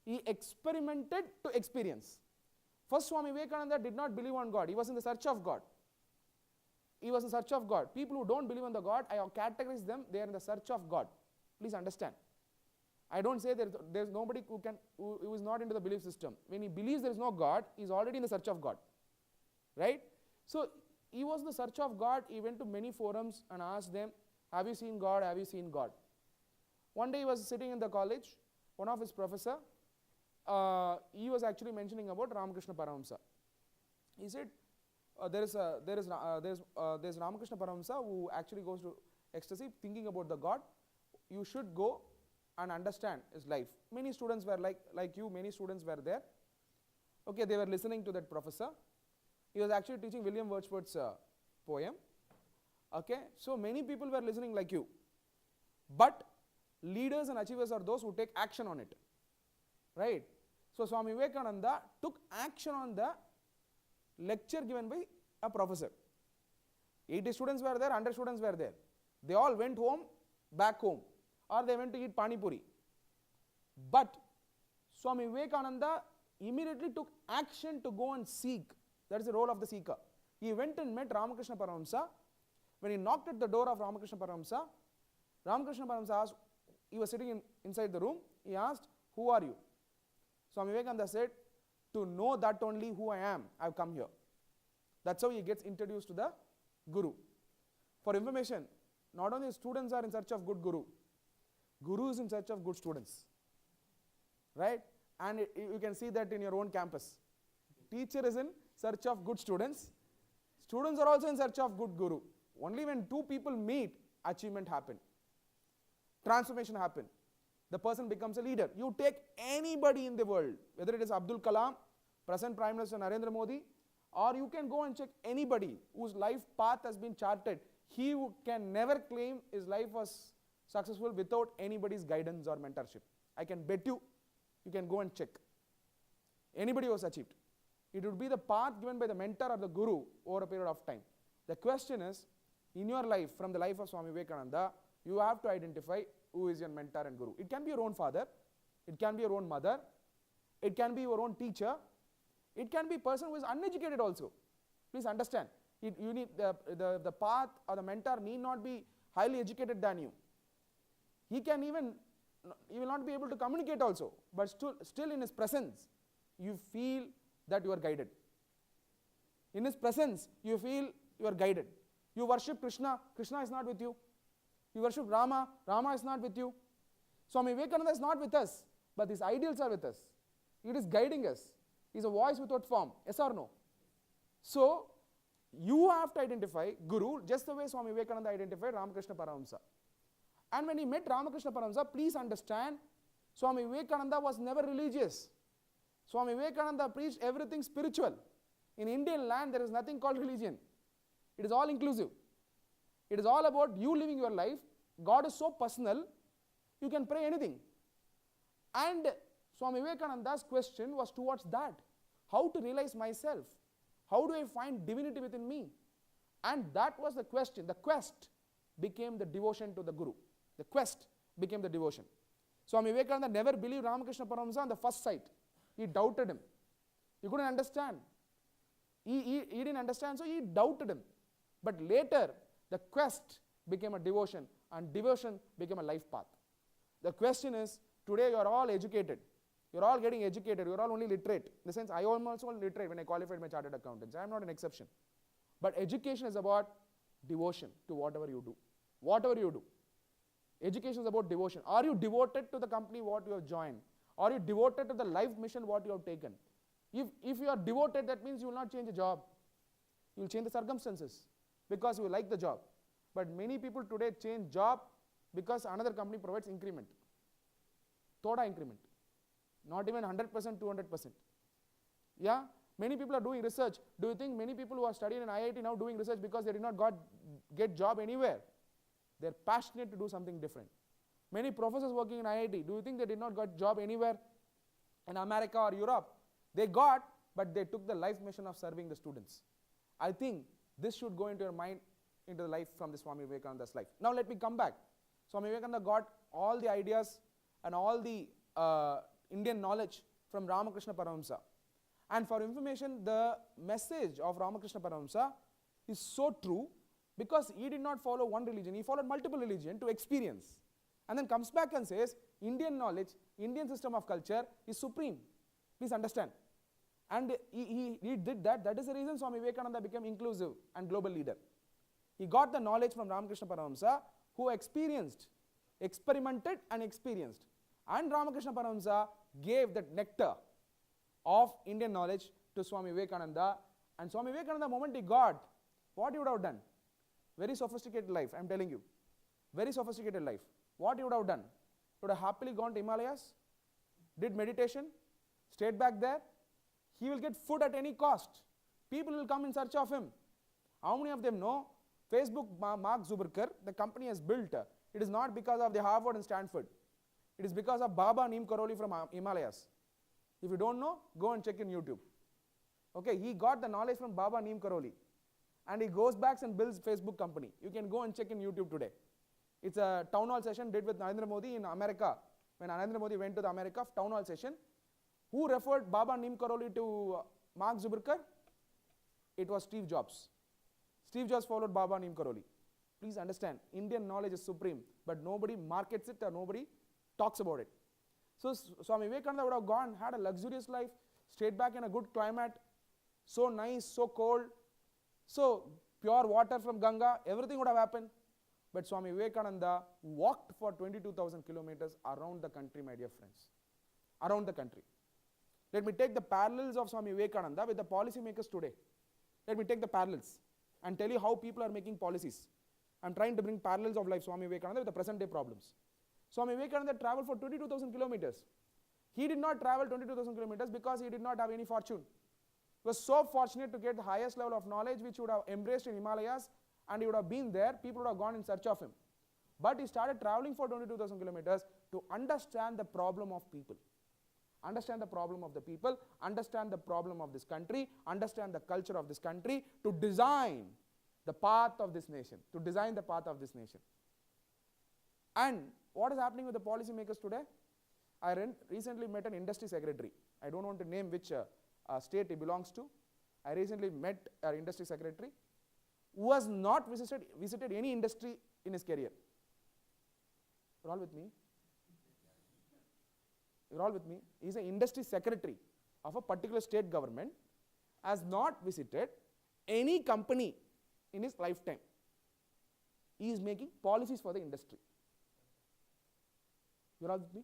he experimented to experience. First, Swami Vivekananda did not believe on God. He was in the search of God. He was in search of God. People who don't believe on the God, I have categorized them, they are in the search of God. Please understand. I don't say there is nobody who is not into the belief system. When he believes there is no God, he is already in the search of God. Right? So he was in the search of God. He went to many forums and asked them, have you seen God? Have you seen God? One day he was sitting in the college. One of his professor, he was actually mentioning about Ramakrishna Paramahamsa. He said, there's Ramakrishna Paramahamsa who actually goes to ecstasy thinking about the God. You should go and understand his life. Many students were like you, many students were there. Okay, they were listening to that professor. He was actually teaching William Wordsworth's poem. Okay, so many people were listening like you. But leaders and achievers are those who take action on it. Right? So Swami Vivekananda took action on the lecture given by a professor. 80 students were there, 100 students were there. They all went back home, or they went to eat pani puri. But Swami Vivekananda immediately took action to go and seek. That is the role of the seeker. He went and met Ramakrishna Paramahamsa. When he knocked at the door of Ramakrishna Paramahamsa asked, he was sitting inside the room, he asked, who are you? Swami Vivekananda said, to know that only who I am, I have come here. That's how he gets introduced to the Guru. For information, not only students are in search of good Guru, Guru is in search of good students. Right? And you can see that in your own campus. Teacher is in search of good students. Students are also in search of good Guru. Only when two people meet, achievement happens. Transformation happens. The person becomes a leader. You take anybody in the world, whether it is Abdul Kalam, present Prime Minister Narendra Modi, or you can go and check anybody whose life path has been charted. He can never claim his life was successful without anybody's guidance or mentorship. I can bet you can go and check. Anybody who has achieved. It would be the path given by the mentor or the Guru over a period of time. The question is, in your life, from the life of Swami Vivekananda, you have to identify who is your mentor and Guru. It can be your own father, it can be your own mother, it can be your own teacher, it can be a person who is uneducated also. Please understand, you need the path or the mentor need not be highly educated than you. He will not be able to communicate also, but still in his presence, you feel that you are guided. In his presence, you feel you are guided. You worship Krishna, Krishna is not with you. You worship Rama, Rama is not with you. Swami Vivekananda is not with us, but his ideals are with us. It is guiding us. He is a voice without form, yes or no? So, you have to identify Guru just the way Swami Vivekananda identified Ramakrishna Paramahamsa. And when he met Ramakrishna Paramhansa, please understand, Swami Vivekananda was never religious. Swami Vivekananda preached everything spiritual. In Indian land, there is nothing called religion. It is all inclusive. It is all about you living your life. God is so personal, you can pray anything. And Swami Vivekananda's question was towards that. How to realize myself? How do I find divinity within me? And that was the question. The quest became the devotion to the Guru. The quest became the devotion. Swami Vivekananda never believed Ramakrishna Paramhansa on the first sight. He doubted him. He couldn't understand. He didn't understand, so he doubted him. But later, the quest became a devotion, and devotion became a life path. The question is, today you are all educated. You are all getting educated. You are all only literate. In the sense, I am also literate when I qualified my chartered accountants. I am not an exception. But education is about devotion to whatever you do. Whatever you do. Education is about devotion. Are you devoted to the company what you have joined? Are you devoted to the life mission what you have taken? If you are devoted, that means you will not change a job. You will change the circumstances because you like the job. But many people today change job because another company provides increment. Thoda increment. Not even 100%, 200%. Yeah? Many people are doing research. Do you think many people who are studying in IIT now doing research because they did not get job anywhere? They are passionate to do something different. Many professors working in IIT, do you think they did not get job anywhere in America or Europe? They got, but they took the life mission of serving the students. I think this should go into your mind, into the life from the Swami Vivekananda's life. Now let me come back. Swami Vivekananda got all the ideas and all the Indian knowledge from Ramakrishna Paramhansa. And for information, the message of Ramakrishna Paramhansa is so true because he did not follow one religion, he followed multiple religions to experience. And then comes back and says, Indian knowledge, Indian system of culture is supreme. Please understand. And he did that. That is the reason Swami Vivekananda became inclusive and global leader. He got the knowledge from Ramakrishna Paramhansa, who experienced, experimented and experienced. And Ramakrishna Paramhansa gave that nectar of Indian knowledge to Swami Vivekananda. And Swami Vivekananda, the moment he got, what he would have done? Very sophisticated life, I am telling you. Very sophisticated life. What he would have done? He would have happily gone to Himalayas, did meditation, stayed back there. He will get food at any cost. People will come in search of him. How many of them know Facebook, Mark Zuckerberg, the company has built, it is not because of the Harvard and Stanford. It is because of Baba Neem Karoli from Himalayas. If you don't know, go and check in YouTube. Okay, he got the knowledge from Baba Neem Karoli. And he goes back and builds Facebook company. You can go and check in YouTube today. It's a town hall session did with Narendra Modi in America. When Narendra Modi went to the America town hall session, who referred Baba Neem Karoli to Mark Zuckerberg? It was Steve Jobs. Steve Jobs followed Baba Neem Karoli. Please understand, Indian knowledge is supreme, but nobody markets it or nobody talks about it. So Swami Vivekananda would have gone, had a luxurious life, stayed back in a good climate, so nice, so cold, so pure water from Ganga, everything would have happened. But Swami Vivekananda walked for 22,000 kilometers around the country, my dear friends. Around the country. Let me take the parallels of Swami Vivekananda with the policymakers today. Let me take the parallels and tell you how people are making policies. I am trying to bring parallels of life Swami Vivekananda with the present day problems. Swami Vivekananda traveled for 22,000 kilometers. He did not travel 22,000 kilometers because he did not have any fortune. He was so fortunate to get the highest level of knowledge which he would have embraced in Himalayas, and he would have been there, people would have gone in search of him. But he started traveling for 22,000 kilometers to understand the problem of people. Understand the problem of the people, understand the problem of this country, understand the culture of this country, to design the path of this nation, to design the path of this nation. And what is happening with the policymakers today? I recently met an industry secretary. I don't want to name which state he belongs to. I recently met our industry secretary who has not visited any industry in his career. You're all with me? You're all with me? He's an industry secretary of a particular state government, has not visited any company in his lifetime. He is making policies for the industry. You're all with me?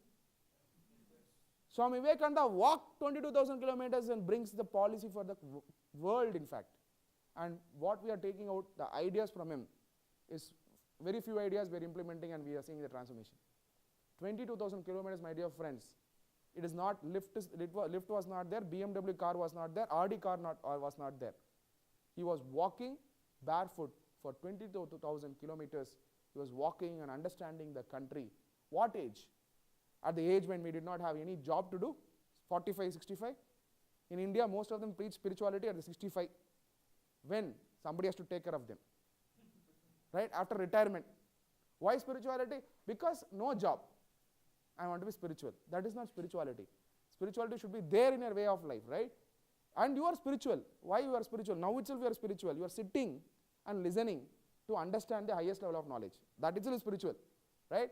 Swami Vivekananda walked 22,000 kilometers and brings the policy for the world, in fact. And what we are taking out, the ideas from him, is very few ideas we are implementing and we are seeing the transformation. 22,000 kilometers, my dear friends. It is not lift was not there, BMW car was not there, RD car was not there. He was walking barefoot for 22,000 kilometers. He was walking and understanding the country. What age? At the age when we did not have any job to do, 45, 65. In India, most of them preach spirituality at the 65. When? Somebody has to take care of them. Right? After retirement. Why spirituality? Because no job. I want to be spiritual. That is not spirituality. Spirituality should be there in your way of life, right? And you are spiritual. Why you are spiritual? Now itself you are spiritual. You are sitting and listening to understand the highest level of knowledge. That itself is spiritual, right?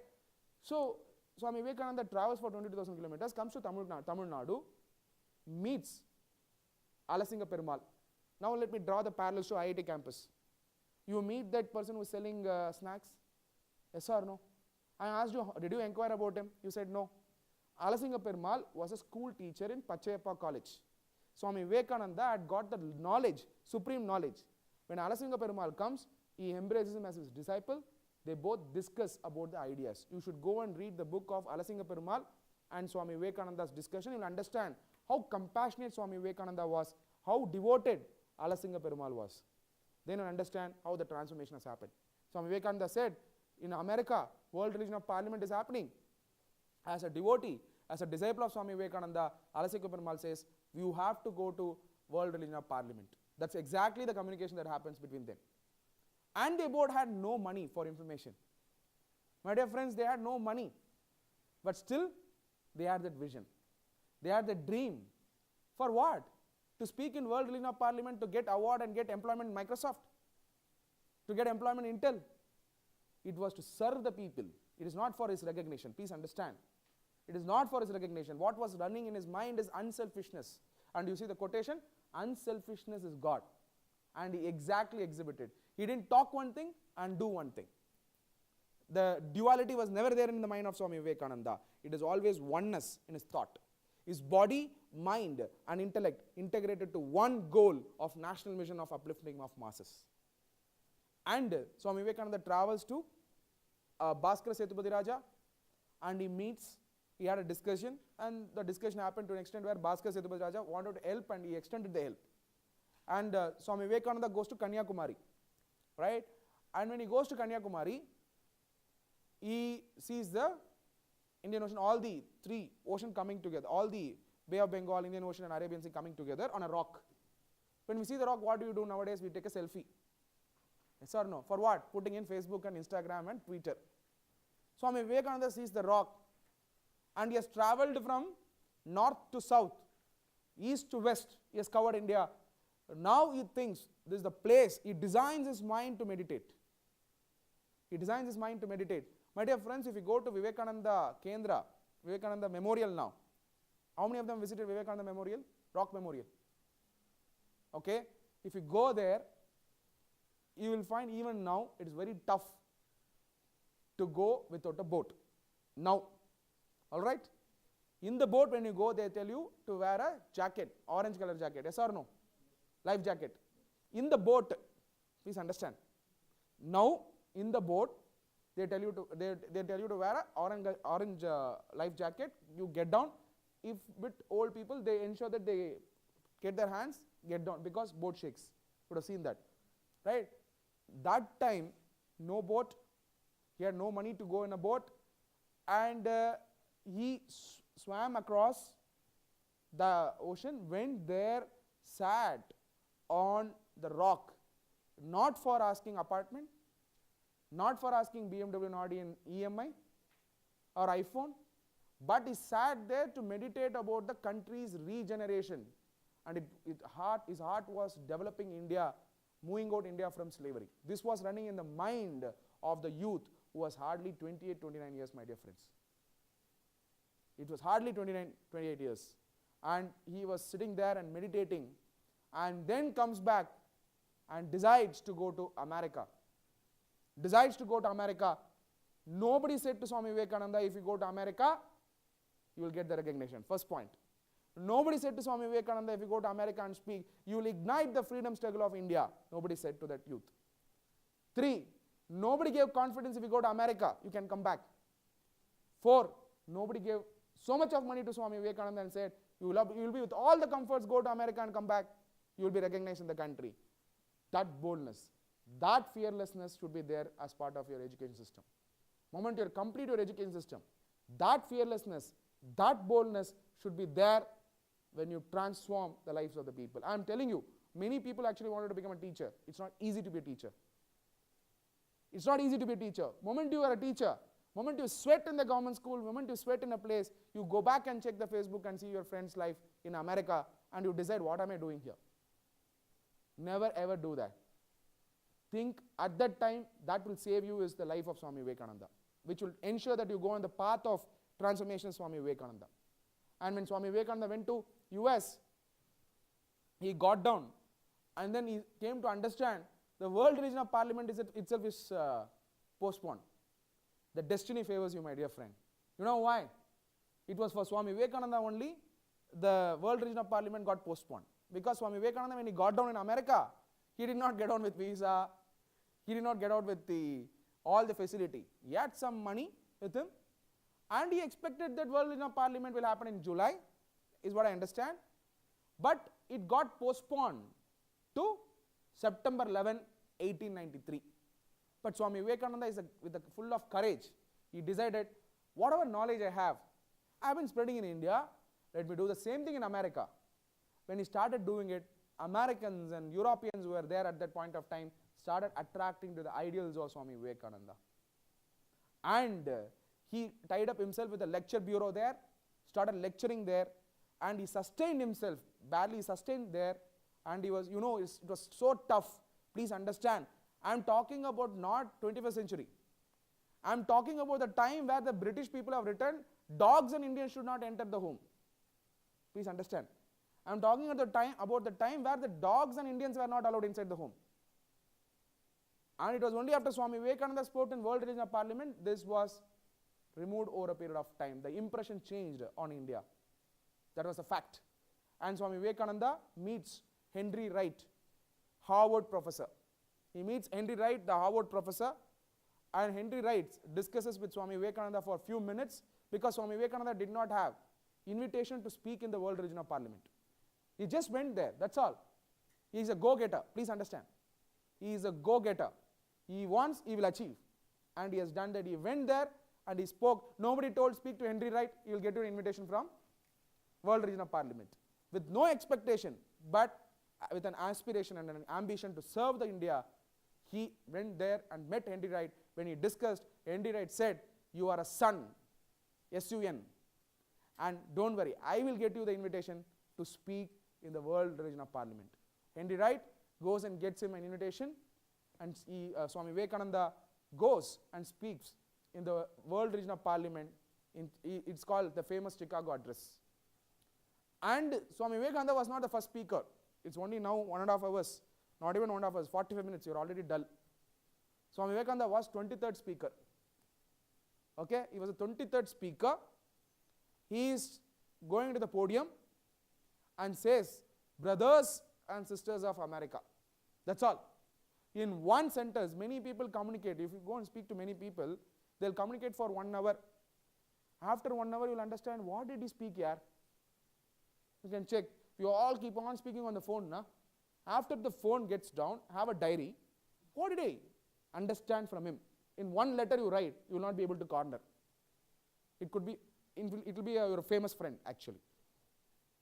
So, Swami Vivekananda travels for 22,000 kilometers, comes to Tamil Nadu, meets Alasinga Perumal. Now let me draw the parallels to IIT campus. You meet that person who is selling snacks? Yes or no? I asked you, did you inquire about him? You said no. Alasinga Perumal was a school teacher in Pachayappa College. Swami Vivekananda had got the knowledge, supreme knowledge. When Alasinga Perumal comes, he embraces him as his disciple. They both discuss about the ideas. You should go and read the book of Alasinga Perumal and Swami Vivekananda's discussion. You will understand how compassionate Swami Vivekananda was, how devoted Alasinga Perumal was. Then you understand how the transformation has happened. Swami Vivekananda said, in America, World Religion of Parliament is happening. As a devotee, as a disciple of Swami Vivekananda, Alasinga Perumal says, you have to go to World Religion of Parliament. That's exactly the communication that happens between them. And they both had no money for information. My dear friends, they had no money. But still, they had that vision. They had that dream. For what? To speak in World Religion of Parliament, to get award and get employment in Microsoft, to get employment in Intel. It was to serve the people. It is not for his recognition. Please understand. It is not for his recognition. What was running in his mind is unselfishness. And you see the quotation, unselfishness is God. And he exactly exhibited. He didn't talk one thing and do one thing. The duality was never there in the mind of Swami Vivekananda. It is always oneness in his thought. His body, mind and intellect integrated to one goal of national mission of uplifting of masses. And Swami Vivekananda travels to Bhaskara Setupati Raja and he had a discussion, and the discussion happened to an extent where Bhaskara Setupati Raja wanted to help and he extended the help. And Swami Vivekananda goes to Kanyakumari, right? And when he goes to Kanyakumari, he sees the Indian Ocean, all the three oceans coming together, all the Bay of Bengal, Indian Ocean and Arabian Sea coming together on a rock. When we see the rock, what do nowadays? We take a selfie. Yes or no? For what? Putting in Facebook and Instagram and Twitter. Swami Vivekananda sees the rock and he has travelled from north to south, east to west. He has covered India. Now he thinks this is the place. He designs his mind to meditate. He designs his mind to meditate. My dear friends, if you go to Vivekananda Kendra, Vivekananda Memorial now, how many of them visited Vivekananda Memorial? Rock Memorial. Okay? If you go there, you will find even now it is very tough to go without a boat. Now, alright? In the boat when you go, they tell you to wear a jacket, orange color jacket, yes or no? Life jacket. In the boat, please understand. Now, in the boat, they tell you to wear a orange life jacket. You get down. If with old people, they ensure that they get their hands, get down because boat shakes. You would have seen that, right? That time, no boat. He had no money to go in a boat, and he swam across the ocean, went there, sat on the rock, not for asking apartment, not for asking BMW and Audi in EMI or iPhone, but he sat there to meditate about the country's regeneration, and his heart was developing India, moving out India from slavery. This was running in the mind of the youth who was hardly 28, 29 years, my dear friends. It was hardly 29, 28 years. And he was sitting there and meditating, and then comes back and decides to go to America. Decides to go to America. Nobody said to Swami Vivekananda, if you go to America, you will get the recognition. First point. Nobody said to Swami Vivekananda, if you go to America and speak, you will ignite the freedom struggle of India. Nobody said to that youth. 3, Nobody gave confidence if you go to America, you can come back. 4, nobody gave so much of money to Swami Vivekananda and said, you will be with all the comforts, go to America and come back, you will be recognized in the country. That boldness, that fearlessness should be there as part of your education system. Moment you complete your education system, that fearlessness, that boldness should be there when you transform the lives of the people. I am telling you, many people actually wanted to become a teacher. It's not easy to be a teacher. It's not easy to be a teacher. Moment you are a teacher, moment you sweat in the government school, moment you sweat in a place, you go back and check the Facebook and see your friend's life in America and you decide, what am I doing here? Never ever do that. Think at that time, that will save you is the life of Swami Vivekananda, which will ensure that you go on the path of transformation Swami Vivekananda. And when Swami Vivekananda went to US, he got down and then he came to understand the World Religion of Parliament itself is postponed. The destiny favors you, my dear friend. You know why? It was for Swami Vivekananda only the World Religion of Parliament got postponed. Because Swami Vivekananda, when he got down in America, he did not get on with visa, he did not get out with all the facility. He had some money with him and he expected that World Religion of Parliament will happen in July, is what I understand. But it got postponed to September 11, 1893. But Swami Vivekananda is full of courage. He decided, whatever knowledge I have been spreading in India, let me do the same thing in America. When he started doing it, Americans and Europeans who were there at that point of time started attracting to the ideals of Swami Vivekananda. And he tied up himself with a lecture bureau there, started lecturing there, and he sustained himself, barely sustained there, and he was, it was so tough. Please understand, I am talking about not 21st century. I am talking about the time where the British people have written, dogs and Indians should not enter the home. Please understand. I am talking about the time where the dogs and Indians were not allowed inside the home. And it was only after Swami Vivekananda spoke in World Religion of Parliament, this was removed over a period of time. The impression changed on India. That was a fact. And Swami Vivekananda meets Henry Wright, Harvard professor. He meets Henry Wright, the Harvard professor, and Henry Wright discusses with Swami Vivekananda for a few minutes because Swami Vivekananda did not have invitation to speak in the World Religion of Parliament. He just went there, that's all. He is a go-getter, please understand. He is a go-getter. He wants, he will achieve. And he has done that. He went there and he spoke. Nobody told, speak to Henry Wright, you will get your invitation from World Religion of Parliament. With no expectation, but with an aspiration and an ambition to serve the India, he went there and met Henry Wright. When he discussed, Henry Wright said, you are a son, S-U-N, and don't worry, I will get you the invitation to speak in the World Religion of Parliament. Henry Wright goes and gets him an invitation, and Swami Vivekananda goes and speaks in the World Religion of Parliament. It's called the famous Chicago Address. And Swami Vivekananda was not the first speaker. It's only now 1.5 hours, not even 1.5 hours, 45 minutes, you're already dull. Swami Vivekananda was 23rd speaker. Okay, he was the 23rd speaker. He is going to the podium and says, brothers and sisters of America. That's all. In one sentence, many people communicate. If you go and speak to many people, they'll communicate for 1 hour. After 1 hour, you'll understand, what did he speak here? You can check. You all keep on speaking on the phone. Na? After the phone gets down, have a diary. What did I understand from him? In one letter you write, you will not be able to corner. It could be, it will be your famous friend actually.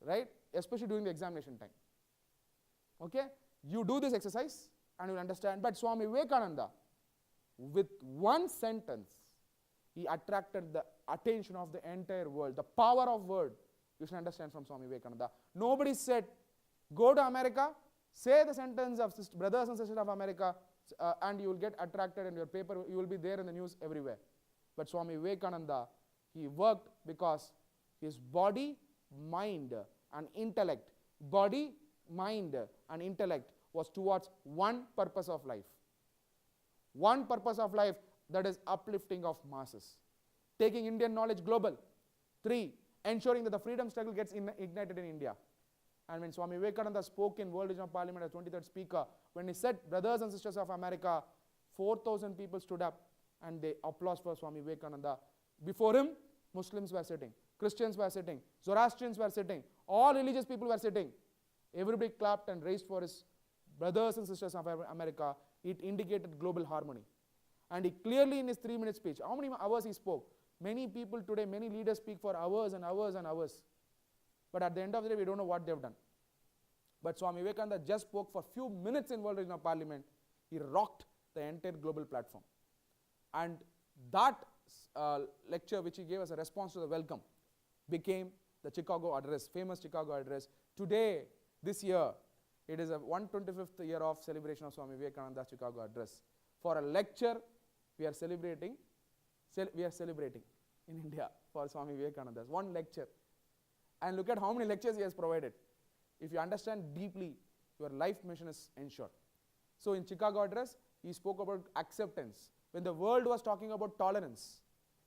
Right? Especially during the examination time. Okay? You do this exercise and you will understand. But Swami Vivekananda, with one sentence, he attracted the attention of the entire world. The power of word, you should understand from Swami Vivekananda. Nobody said, go to America, say the sentence of brothers and sisters of America, and you will get attracted and your paper, you will be there in the news everywhere. But Swami Vivekananda, he worked because his body, mind and intellect, body, mind and intellect was towards one purpose of life. One purpose of life, that is uplifting of masses. Taking Indian knowledge global. 3, ensuring that the freedom struggle gets ignited in India. And when Swami Vivekananda spoke in World Religion of Parliament as 23rd speaker, when he said, brothers and sisters of America, 4,000 people stood up and they applause for Swami Vivekananda. Before him, Muslims were sitting, Christians were sitting, Zoroastrians were sitting, all religious people were sitting. Everybody clapped and raised for his brothers and sisters of America. It indicated global harmony. And he clearly in his 3-minute speech, how many hours he spoke? Many people today, many leaders speak for hours and hours and hours. But at the end of the day, we don't know what they've done. But Swami Vivekananda just spoke for few minutes in World Regional Parliament. He rocked the entire global platform. And that lecture which he gave as a response to the welcome became the Chicago Address, famous Chicago Address. Today, this year, it is a 125th year of celebration of Swami Vivekananda's Chicago Address. For a lecture, we are celebrating in India for Swami Vivekananda's one lecture. And look at how many lectures he has provided. If you understand deeply, your life mission is ensured. So in Chicago Address, he spoke about acceptance. When the world was talking about tolerance,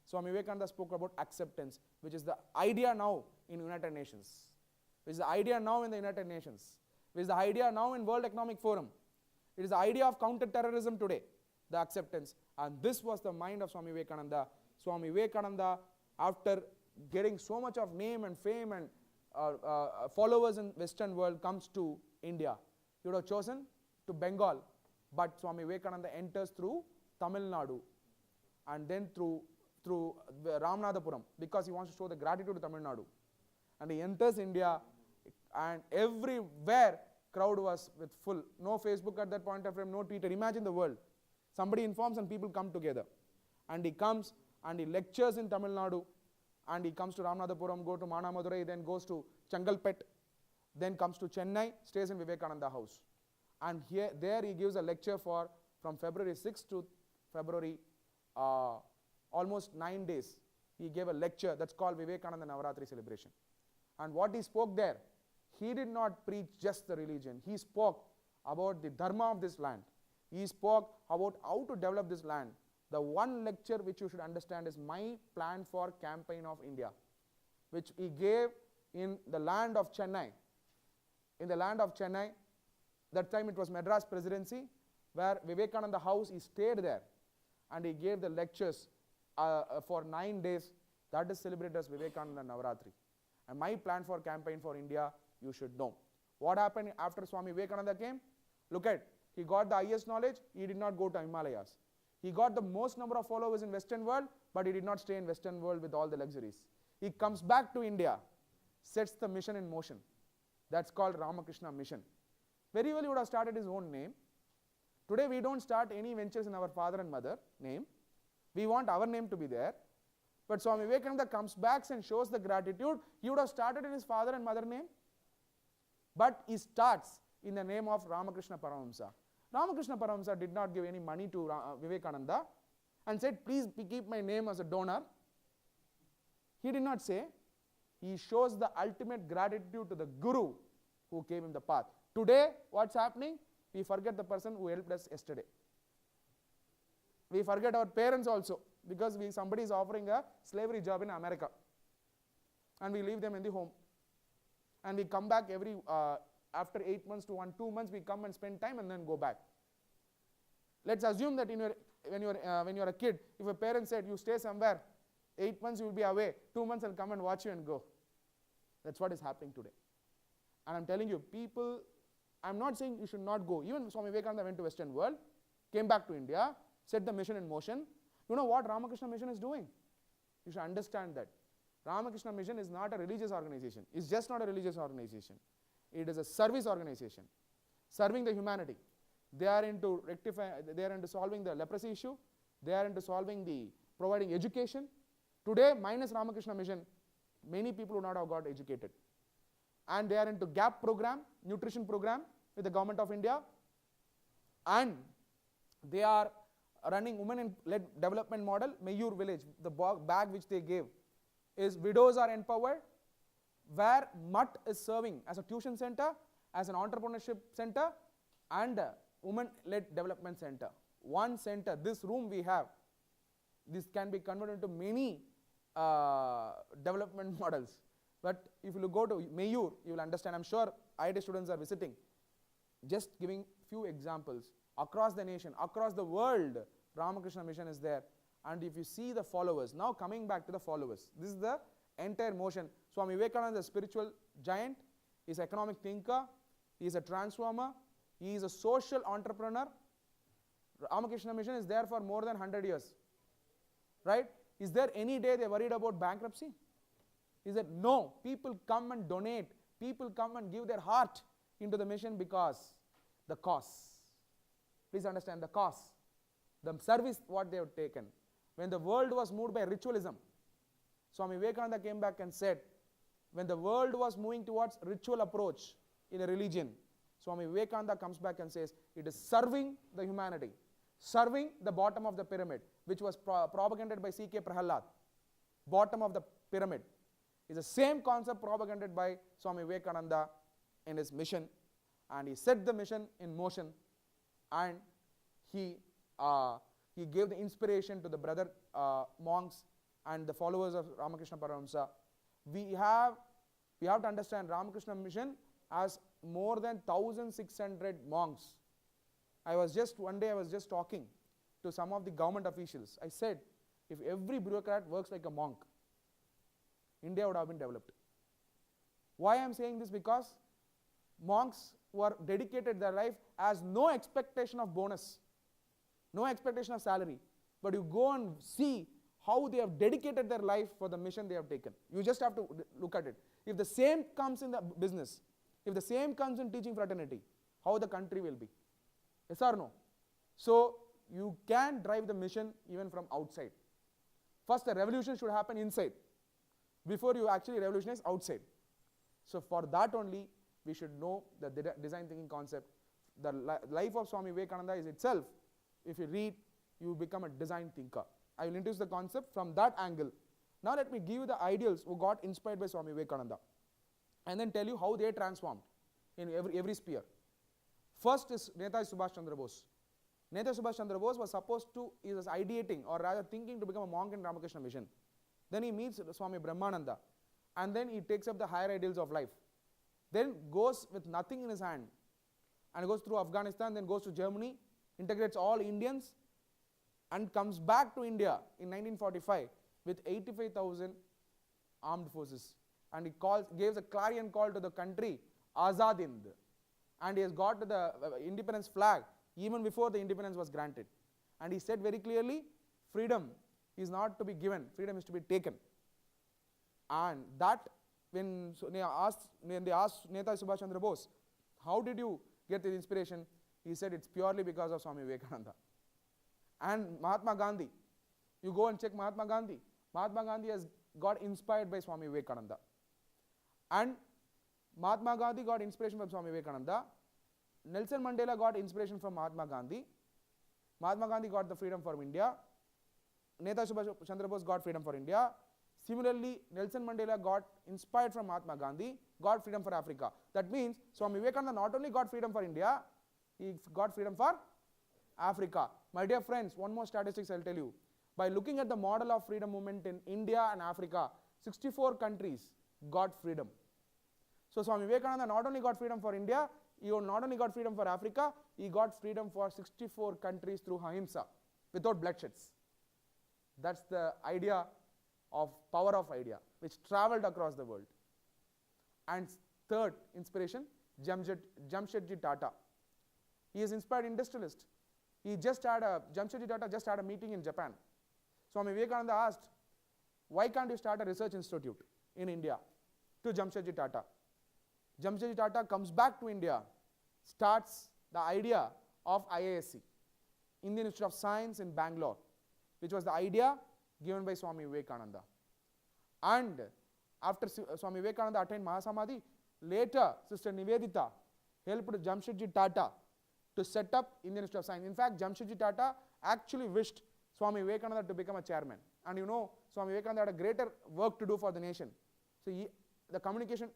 Swami Vivekananda spoke about acceptance, which is the idea now in United Nations, which is the idea now in the United Nations, which is the idea now in World Economic Forum. It is the idea of counter-terrorism today, the acceptance. And this was the mind of Swami Vivekananda. Swami Vivekananda, after getting so much of name and fame and followers in Western world, comes to India. He would have chosen to Bengal, but Swami Vivekananda enters through Tamil Nadu and then through Ramanathapuram, because he wants to show the gratitude to Tamil Nadu. And he enters India, and everywhere crowd was with full. No Facebook at that point of time, no Twitter. Imagine the world. Somebody informs and people come together. And he comes and he lectures in Tamil Nadu, and he comes to Ramanathapuram, go to Manamadurai, then goes to Changalpet, then comes to Chennai, stays in Vivekananda House. And there he gives a lecture from February 6th to February almost 9 days. He gave a lecture that's called Vivekananda Navaratri celebration. And what he spoke there, he did not preach just the religion. He spoke about the dharma of this land. He spoke about how to develop this land. The one lecture which you should understand is my plan for campaign of India, which he gave in the land of Chennai. In the land of Chennai, that time it was Madras presidency, where Vivekananda House, he stayed there and he gave the lectures for 9 days. That is celebrated as Vivekananda Navaratri. And my plan for campaign for India, you should know. What happened after Swami Vivekananda came? Look at, he got the highest knowledge, he did not go to Himalayas. He got the most number of followers in Western world, but he did not stay in Western world with all the luxuries. He comes back to India, sets the mission in motion. That's called Ramakrishna Mission. Very well he would have started his own name. Today we don't start any ventures in our father and mother name. We want our name to be there. But Swami Vivekananda comes back and shows the gratitude. He would have started in his father and mother name. But he starts in the name of Ramakrishna Paramahamsa. Ramakrishna Paramahamsa did not give any money to Vivekananda and said, please keep my name as a donor. He did not say. He shows the ultimate gratitude to the Guru who gave him the path. Today, what's happening? We forget the person who helped us yesterday. We forget our parents also, because somebody is offering a slavery job in America. And we leave them in the home. And we come back after 8 months to 2 months, we come and spend time and then go back. Let's assume that when you're a kid, if a parent said, you stay somewhere, 8 months you will be away, 2 months I'll come and watch you and go. That's what is happening today. And I'm telling you, people, I'm not saying you should not go. Even Swami Vivekananda went to Western world, came back to India, set the mission in motion. You know what Ramakrishna Mission is doing? You should understand that. Ramakrishna Mission is not a religious organization. It's just not a religious organization. It is a service organization, serving the humanity. They are into solving the leprosy issue. They are into providing education. Today, minus Ramakrishna Mission, many people would not have got educated. And they are into GAP program, nutrition program with the government of India. And they are running women-led development model, Mayur village. The bag which they gave is widows are empowered, where MUT is serving as a tuition center, as an entrepreneurship center, and a women-led development center. One center, this room we have, this can be converted into many development models. But if you go to Mayur, you will understand. I'm sure IIT students are visiting. Just giving few examples. across the nation, across the world, Ramakrishna mission is there. And if you see the followers, now coming back to the followers, this is the entire motion. Swami Vivekananda is a spiritual giant, he is an economic thinker, he is a transformer, he is a social entrepreneur. Ramakrishna mission is there for more than 100 years. Right? Is there any day they worried about bankruptcy? Is it? No. People come and donate. People come and give their heart into the mission because the cause. Please understand the cause. The service what they have taken. When the world was moved by ritualism, Swami Vivekananda came back and said, when the world was moving towards ritual approach in a religion, Swami Vivekananda comes back and says, it is serving the humanity, serving the bottom of the pyramid, which was propagated by C.K. Prahalad. Bottom of the pyramid is the same concept propagated by Swami Vivekananda in his mission, and he set the mission in motion, and he gave the inspiration to the brother monks and the followers of Ramakrishna Paramahamsa. We have to understand Ramakrishna mission has more than 1,600 monks. One day I was just talking to some of the government officials. I said, if every bureaucrat works like a monk, India would have been developed. Why I am saying this? Because monks were dedicated their life as no expectation of bonus, no expectation of salary, but you go and see how they have dedicated their life for the mission they have taken. You just have to look at it. If the same comes in the business, if the same comes in teaching fraternity, how the country will be? Yes or no? So you can drive the mission even from outside. First, the revolution should happen inside before you actually revolutionize outside. So for that only, we should know the design thinking concept. The life of Swami Vivekananda is itself, if you read, you become a design thinker. I will introduce the concept from that angle. Now let me give you the ideals who got inspired by Swami Vivekananda, and then tell you how they transformed in every sphere. First is Netaji Subhash Chandra Bose. Netaji Subhash Chandra Bose was he was ideating, or rather thinking, to become a monk in Ramakrishna mission. Then he meets Swami Brahmananda, and then he takes up the higher ideals of life. Then goes with nothing in his hand, and goes through Afghanistan, then goes to Germany, integrates all Indians, and comes back to India in 1945 with 85,000 armed forces. And he gives a clarion call to the country, Azad Hind. And he has got the independence flag even before the independence was granted. And he said very clearly, freedom is not to be given, freedom is to be taken. And that, when they asked Netaji Subhash Chandra Bose, how did you get the inspiration? He said, it's purely because of Swami Vivekananda. And Mahatma Gandhi, you go and check Mahatma Gandhi. Mahatma Gandhi has got inspired by Swami Vivekananda. And Mahatma Gandhi got inspiration from Swami Vivekananda. Nelson Mandela got inspiration from Mahatma Gandhi. Mahatma Gandhi got the freedom for India. Netaji Subhash Chandra Bose got freedom for India. Similarly, Nelson Mandela got inspired from Mahatma Gandhi, got freedom for Africa. That means Swami Vivekananda not only got freedom for India, he got freedom for Africa. My dear friends, one more statistics I will tell you. By looking at the model of freedom movement in India and Africa, 64 countries got freedom. So Swami Vivekananda not only got freedom for India, he not only got freedom for Africa, he got freedom for 64 countries through ahimsa, without bloodsheds. That's the idea of power of idea, which traveled across the world. And third inspiration, Jamshedji Tata. He is inspired industrialist. Jamshedji Tata just had a meeting in Japan. Swami Vivekananda asked, why can't you start a research institute in India? To Jamshedji Tata. Jamshedji Tata comes back to India, starts the idea of IISc, Indian Institute of Science in Bangalore, which was the idea given by Swami Vivekananda. And after Swami Vivekananda attained Mahasamadhi, later Sister Nivedita helped Jamshedji Tata to set up Indian Institute of Science. In fact, Jamshedji Tata actually wished Swami Vivekananda to become a chairman. And you know, Swami Vivekananda had a greater work to do for the nation. So the communication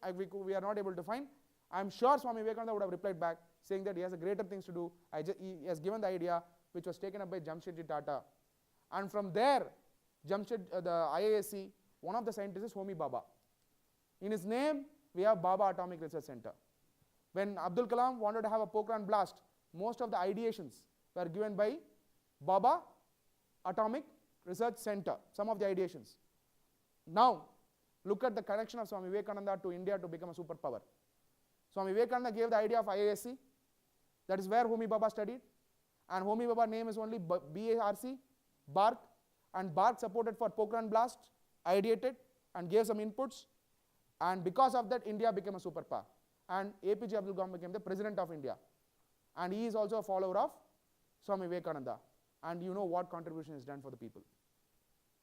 we are not able to find. I am sure Swami Vivekananda would have replied back saying that he has greater things to do. He has given the idea, which was taken up by Jamshedji Tata. And from there, the IISc, one of the scientists is Homi Bhabha. In his name, we have Bhabha Atomic Research Center. When Abdul Kalam wanted to have a Pokhran blast, most of the ideations were given by Baba Atomic Research Center, some of the ideations. Now, look at the connection of Swami Vivekananda to India to become a superpower. Swami Vivekananda gave the idea of IISc, that is where Homi Bhabha studied, and Homi Bhabha name is only BARC, BARC, and BARC supported for Pokhran blast, ideated and gave some inputs, and because of that India became a superpower, and APJ Abdul Kalam became the President of India, and he is also a follower of Swami Vivekananda, and you know what contribution is done for the people.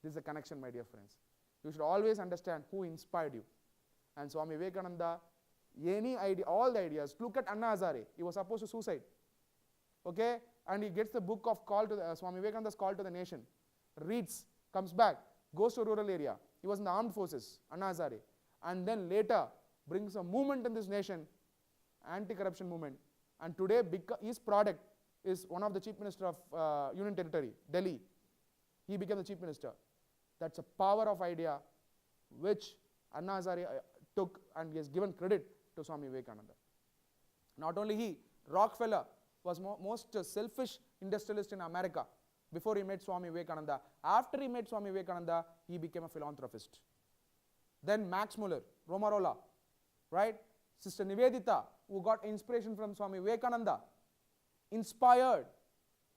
This is a connection, my dear friends. You should always understand who inspired you, and Swami Vivekananda, any idea, all the ideas. Look at Anna Hazare, he was supposed to suicide, okay, and he gets the book of call to the, Swami Vivekananda's Call to the Nation, reads, comes back, goes to a rural area. He was in the armed forces, Anna Hazare, and then later brings a movement in this nation, anti-corruption movement, and today his product is one of the Chief Minister of Union Territory, Delhi. He became the Chief Minister. That's a power of idea which Anna Hazare took, and he has given credit to Swami Vivekananda. Not only he, Rockefeller was most selfish industrialist in America before he met Swami Vivekananda. After he met Swami Vivekananda, he became a philanthropist. Then Max Muller, Romarola, right? Sister Nivedita, who got inspiration from Swami Vivekananda, inspired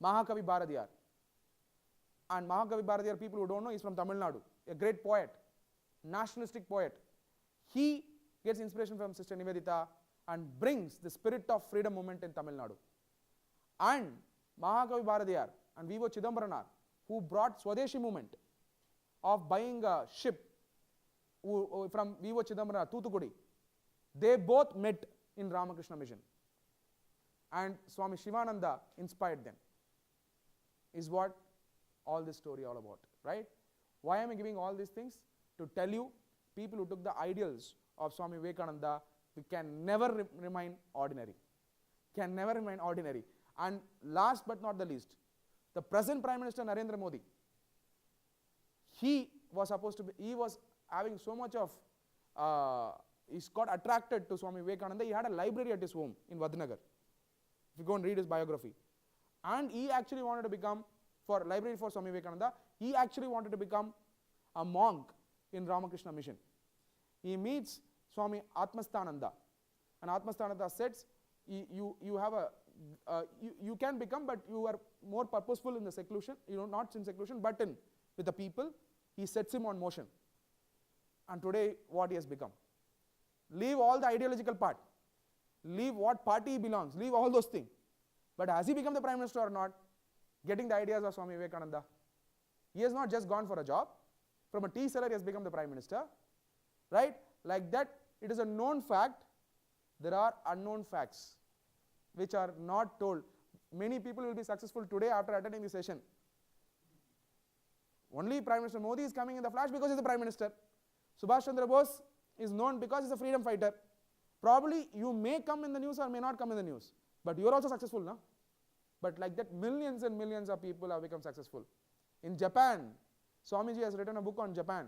Mahakavi Bharadiyar. And Mahakavi Bharadiyar, people who don't know, is from Tamil Nadu, a great poet, nationalistic poet. He gets inspiration from Sister Nivedita and brings the spirit of freedom movement in Tamil Nadu. And Mahakavi Bharadiyar and V.O. Chidambarana, who brought Swadeshi movement of buying a ship from V.O. Chidambarana, Thuthukudi, they both met in Ramakrishna Mission. And Swami Shivananda inspired them. Is what all this story all about, right? Why am I giving all these things? To tell you, people who took the ideals of Swami Vivekananda, we can never remain ordinary. Can never remain ordinary. And last but not the least, the present Prime Minister Narendra Modi, he was having so much of, he's got attracted to Swami Vivekananda. He had a library at his home in Vadnagar. If you go and read his biography. And he actually wanted to become, for library for Swami Vivekananda, he actually wanted to become a monk in Ramakrishna Mission. He meets Swami Atmasthananda, and Atmasthananda says, you can become, but you are more purposeful in the seclusion, not in seclusion, but with the people. He sets him on motion. And today, what he has become. Leave all the ideological part. Leave what party he belongs. Leave all those things. But has he become the Prime Minister or not? Getting the ideas of Swami Vivekananda. He has not just gone for a job. From a tea seller, he has become the Prime Minister. Right? Like that, it is a known fact. There are unknown facts which are not told. Many people will be successful today after attending this session. Only Prime Minister Modi is coming in the flash because he is the Prime Minister. Subhash Chandra Bose is known because he is a freedom fighter. Probably you may come in the news or may not come in the news. But you are also successful, no? But like that, millions and millions of people have become successful. In Japan, Swamiji has written a book on Japan.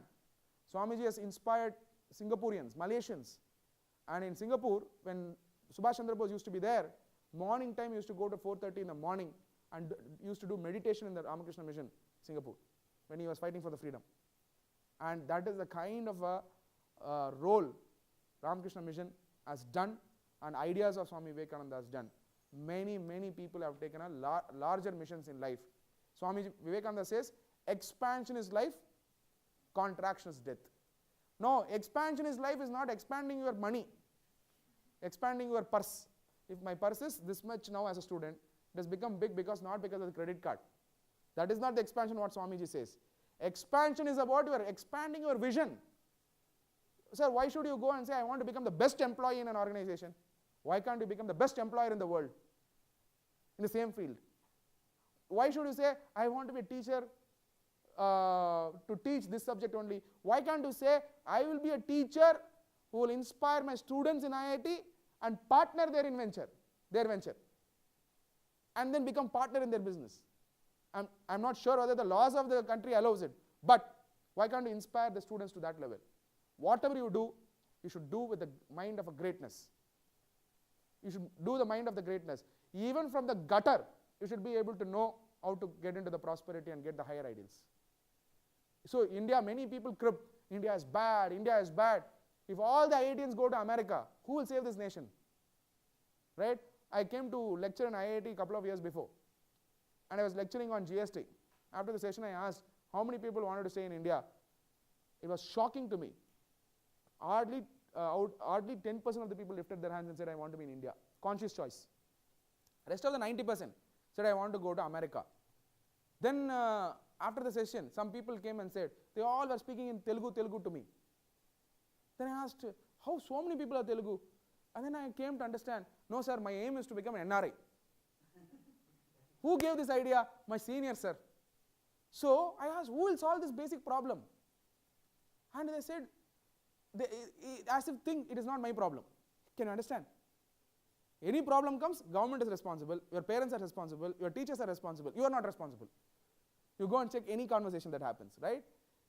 Swamiji has inspired Singaporeans, Malaysians. And in Singapore, when Subhash Chandra Bose used to be there, morning time he used to go to 4:30 in the morning and used to do meditation in the Ramakrishna Mission, Singapore, when he was fighting for the freedom. And that is the kind of a role Ramakrishna Mission has done, and ideas of Swami Vivekananda has done. Many, many people have taken a larger missions in life. Swami Vivekananda says, expansion is life, contraction is death. No, expansion is life is not expanding your money, expanding your purse. If my purse is this much now as a student, it has become big not because of the credit card. That is not the expansion what Swamiji says. Expansion is about your expanding your vision. Sir, why should you go and say, I want to become the best employee in an organization? Why can't you become the best employer in the world in the same field? Why should you say, I want to be a teacher to teach this subject only? Why can't you say, I will be a teacher who will inspire my students in IIT and partner their venture, and then become partner in their business? I'm not sure whether the laws of the country allows it, but why can't you inspire the students to that level? Whatever you do, you should do with the mind of a greatness. You should do the mind of the greatness. Even from the gutter, you should be able to know how to get into the prosperity and get the higher ideals. So India, many people crib, India is bad, India is bad. If all the IITians go to America, who will save this nation? Right? I came to lecture in IIT a couple of years before, and I was lecturing on GST. After the session I asked how many people wanted to stay in India. It was shocking to me. Hardly 10% of the people lifted their hands and said, I want to be in India. Conscious choice. Rest of the 90% said, I want to go to America. Then after the session, some people came and said, they all were speaking in Telugu to me. Then I asked, how so many people are Telugu? And then I came to understand, no sir, my aim is to become an NRI. Who gave this idea? My senior sir. So I asked, who will solve this basic problem? And they said, as if think it is not my problem. Can you understand? Any problem comes, government is responsible, your parents are responsible, your teachers are responsible, you are not responsible. You go and check any conversation that happens, right?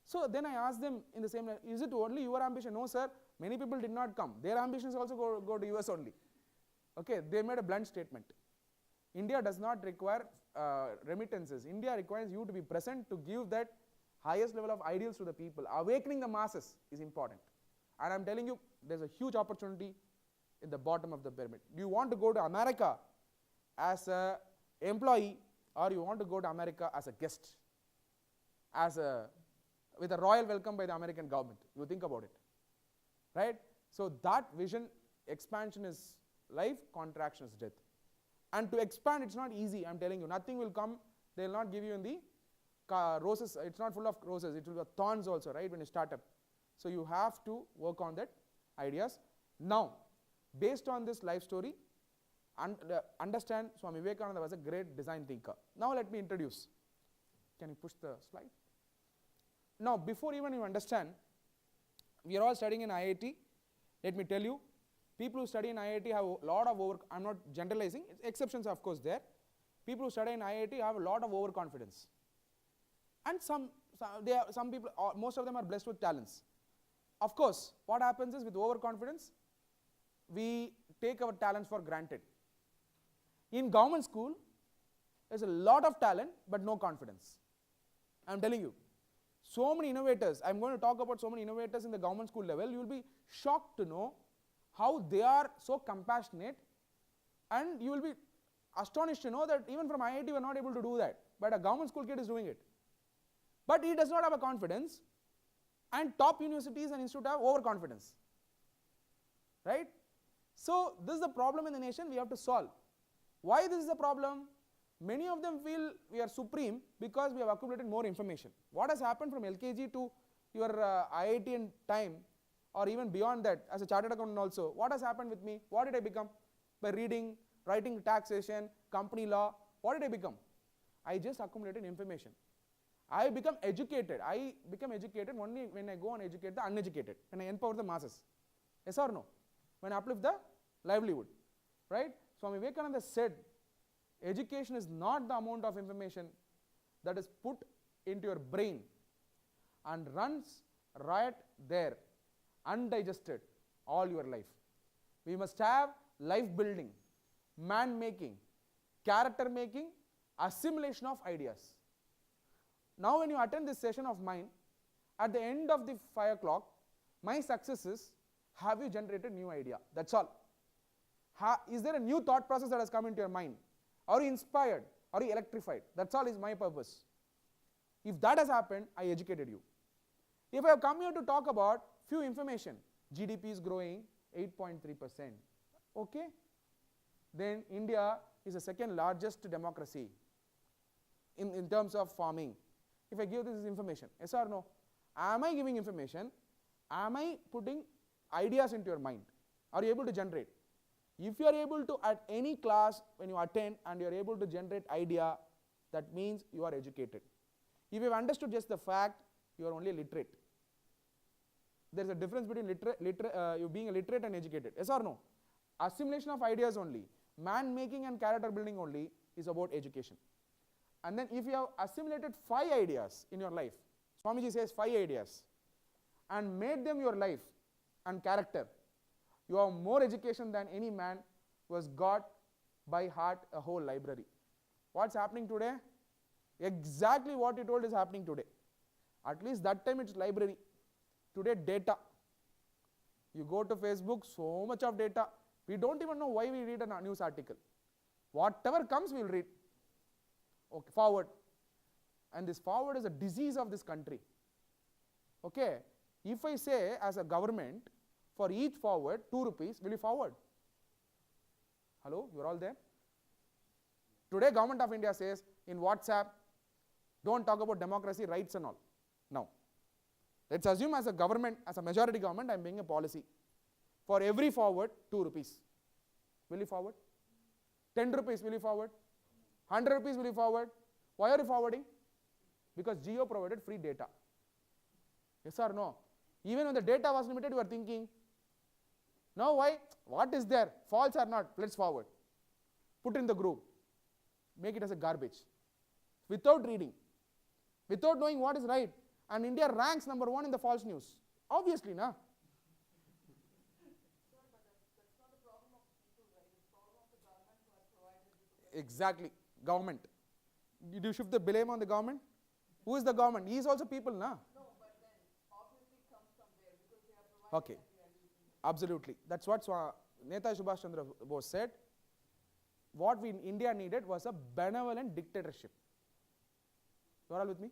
So then I asked them in the same way, is it only your ambition? No sir, many people did not come. Their ambitions also go to US only. Okay, they made a blunt statement. India does not require remittances. India requires you to be present to give that highest level of ideals to the people. Awakening the masses is important. And I'm telling you, there's a huge opportunity in the bottom of the pyramid. Do you want to go to America as an employee, or you want to go to America as a guest, with a royal welcome by the American government? You think about it, right? So that vision, expansion is life, contraction is death. And to expand, it's not easy. I'm telling you, nothing will come. They will not give you in the roses. It's not full of roses. It will be thorns also, right, when you start up. So you have to work on that ideas. Now, based on this life story, understand Swami Vivekananda was a great design thinker. Now let me introduce. Can you push the slide? Now, before even you understand, we are all studying in IIT. Let me tell you, people who study in IIT have a lot of I'm not generalizing, exceptions are of course there. People who study in IIT have a lot of overconfidence. And some people, most of them are blessed with talents. Of course, what happens is with overconfidence, we take our talents for granted. In government school, there's a lot of talent but no confidence. I'm telling you, so many innovators, I'm going to talk about so many innovators in the government school level. You will be shocked to know how they are so compassionate, and you will be astonished to know that even from IIT we are not able to do that, but a government school kid is doing it. But he does not have a confidence, and top universities and institutes have overconfidence, right? So this is the problem in the nation we have to solve. Why this is a problem? Many of them feel we are supreme because we have accumulated more information. What has happened from LKG to your IIT time, or even beyond that, as a chartered accountant also, what has happened with me? What did I become? By reading, writing taxation, company law, what did I become? I just accumulated information. I become educated. I become educated only when I go and educate the uneducated, when I empower the masses. Yes or no? When I uplift the livelihood, right? Swami Vivekananda said, education is not the amount of information that is put into your brain and runs right there, undigested, all your life. We must have life building, man making, character making, assimilation of ideas. Now when you attend this session of mine, at the end of the 5 o'clock, my success is, have you generated new idea? That's all. Is there a new thought process that has come into your mind? Are you inspired? Are you electrified? That's all is my purpose. If that has happened, I educated you. If I have come here to talk about few information, GDP is growing 8.3%, okay? Then India is the second largest democracy in terms of farming. If I give this information, yes or no? Am I giving information? Am I putting ideas into your mind? Are you able to generate? If you are able to, at any class when you attend and you are able to generate idea, that means you are educated. If you have understood just the fact, you are only literate. There is a difference between you being literate and educated. Yes or no? Assimilation of ideas only, man making and character building only is about education. And then if you have assimilated 5 ideas in your life, Swamiji says 5 ideas, and made them your life and character, you have more education than any man who has got by heart a whole library. What's happening today? Exactly what you told is happening today. At least that time it's library. Today data. You go to Facebook, so much of data. We don't even know why we read a news article. Whatever comes, we'll read. Okay, forward. And this forward is a disease of this country. Okay, if I say as a government, for each forward, 2 rupees, will you forward? Hello, you're all there? Today, Government of India says in WhatsApp, don't talk about democracy, rights and all. Now, let's assume as a government, as a majority government, I'm making a policy. For every forward, 2 rupees. Will you forward? 10 rupees, will you forward? 100 rupees, will you forward? Why are you forwarding? Because Geo provided free data. Yes or no? Even when the data was limited, you were thinking, now why? What is there? False or not? Let's forward. Put in the group. Make it as a garbage. Without reading. Without knowing what is right. And India ranks number 1 in the false news. Obviously, na? Exactly. Government. Did you shift the blame on the government? Who is the government? He is also people, na? Okay. Absolutely. That's what Netaji Subhash Chandra Bose said. What we in India needed was a benevolent dictatorship. You are all with me?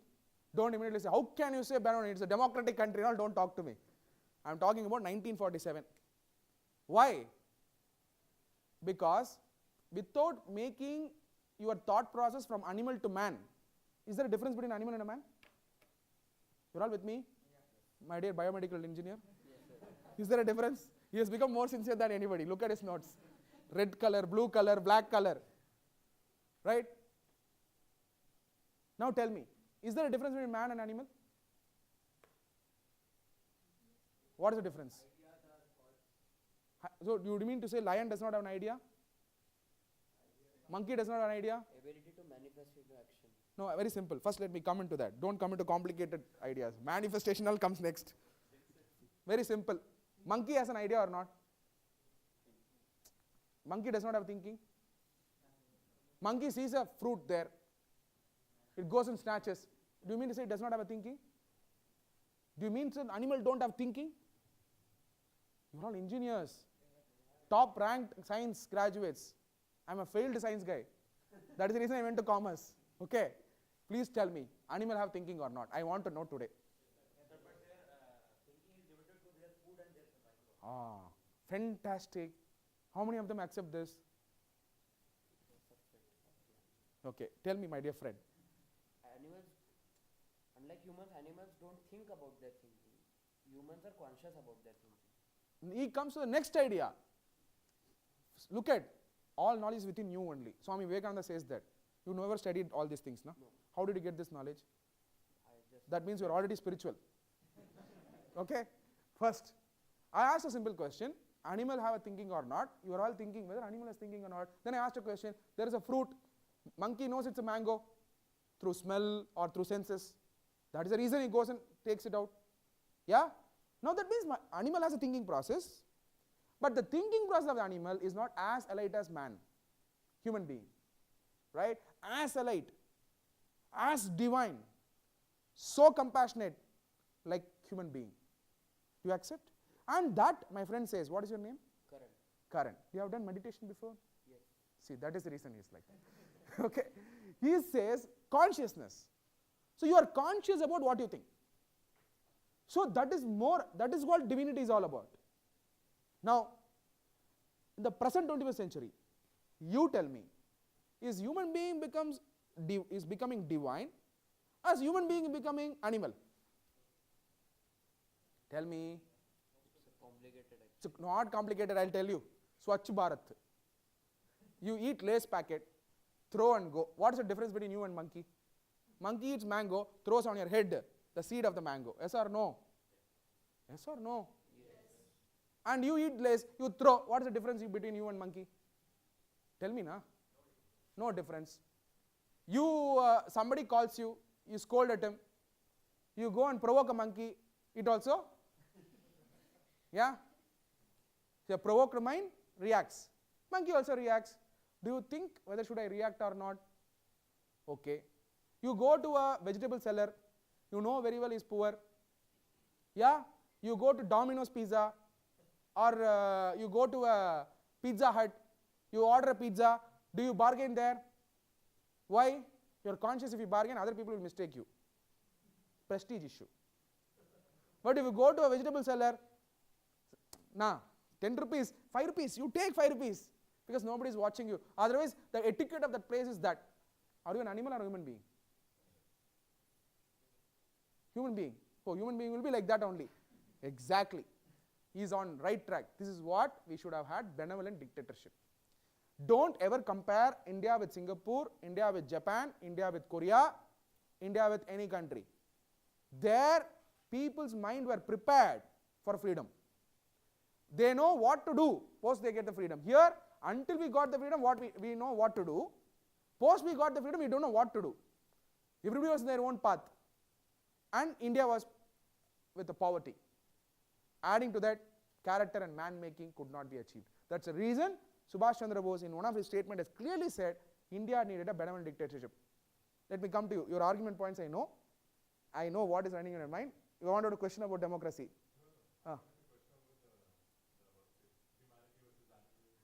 Don't immediately say, how can you say benevolent? It's a democratic country. No, don't talk to me. I'm talking about 1947. Why? Because without making your thought process from animal to man, is there a difference between animal and a man? You're all with me? My dear biomedical engineer? Is there a difference? He has become more sincere than anybody. Look at his notes. Red color, blue color, black color. Right? Now tell me, is there a difference between man and animal? What is the difference? So do you mean to say lion does not have an idea? Monkey does not have an idea? Ability to manifest into action. No, very simple. First let me come into that. Don't come into complicated ideas. Manifestational comes next. Very simple. Monkey has an idea or not? Monkey does not have thinking. Monkey sees a fruit there. It goes and snatches. Do you mean to say it does not have a thinking? Do you mean to say animal don't have thinking? You are all engineers. Top ranked science graduates. I'm a failed science guy. That is the reason I went to commerce. Okay. Please tell me, animal have thinking or not? I want to know today. Ah, fantastic. How many of them accept this? Okay, tell me, my dear friend. Animals, unlike humans, animals don't think about their thinking. Humans are conscious about their thinking. He comes to the next idea. Look at, all knowledge is within you only. Swami Vivekananda says that. You never studied all these things, no? How did you get this knowledge? That means you are already spiritual. Okay? First, I asked a simple question. Animal have a thinking or not? You are all thinking whether animal is thinking or not. Then I asked a question. There is a fruit. Monkey knows it's a mango through smell or through senses. That is the reason he goes and takes it out. Yeah? Now that means my animal has a thinking process. But the thinking process of the animal is not as elite as man, human being. Right? As elite, as divine, so compassionate like human being. Do you accept? And that, my friend says, what is your name? Karan. Karan. You have done meditation before? Yes. See, that is the reason he is like that. Okay. He says consciousness. So you are conscious about what you think. So that is what divinity is all about. Now, in the present 21st century, you tell me, is human being is becoming divine, or is human being becoming animal? Tell me. It's complicated. It's not complicated, I'll tell you. Swachh Bharat. You eat Lay's packet, throw and go. What is the difference between you and monkey? Monkey eats mango, throws on your head the seed of the mango. Yes or no? Yes or no? Yes. And you eat Lay's, you throw. What is the difference between you and monkey? Tell me, na? No difference. You, somebody calls you, you scold at him, you go and provoke a monkey, it also? Yeah? So provoked mind reacts. Monkey also reacts. Do you think whether should I react or not? Okay. You go to a vegetable seller, you know very well he's poor. Yeah, you go to Domino's Pizza or you go to a Pizza Hut, you order a pizza, do you bargain there? Why? You're conscious if you bargain, other people will mistake you. Prestige issue. But if you go to a vegetable seller, nah, 10 rupees, 5 rupees, you take 5 rupees because nobody is watching you. Otherwise, the etiquette of that place is that. Are you an animal or a human being? Human being. Oh, human being will be like that only. Exactly. He is on right track. This is what we should have had, benevolent dictatorship. Don't ever compare India with Singapore, India with Japan, India with Korea, India with any country. There, people's mind were prepared for freedom. They know what to do post they get the freedom. Here, until we got the freedom, we know what to do. Post we got the freedom, we don't know what to do. Everybody was in their own path. And India was with the poverty. Adding to that, character and man-making could not be achieved. That's the reason Subhash Chandra Bose in one of his statements has clearly said India needed a benevolent dictatorship. Let me come to you. Your argument points I know. I know what is running in your mind. You wanted to question about democracy.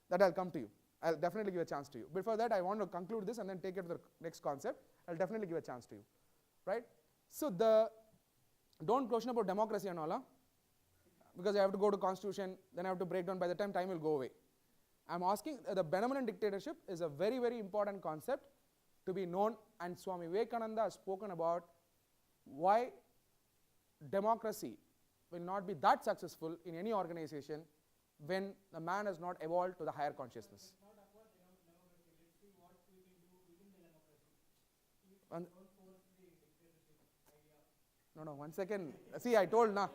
That I'll come to you. I'll definitely give a chance to you. Before that, I want to conclude this and then take it to the next concept. I'll definitely give a chance to you. Right? So don't question about democracy and all, because I have to go to constitution, then I have to break down. By the time will go away. I'm asking, the benevolent dictatorship is a very, very important concept to be known, and Swami Vivekananda has spoken about why democracy will not be that successful in any organization when the man has not evolved to the higher consciousness. No, 1 second. See, I told, na.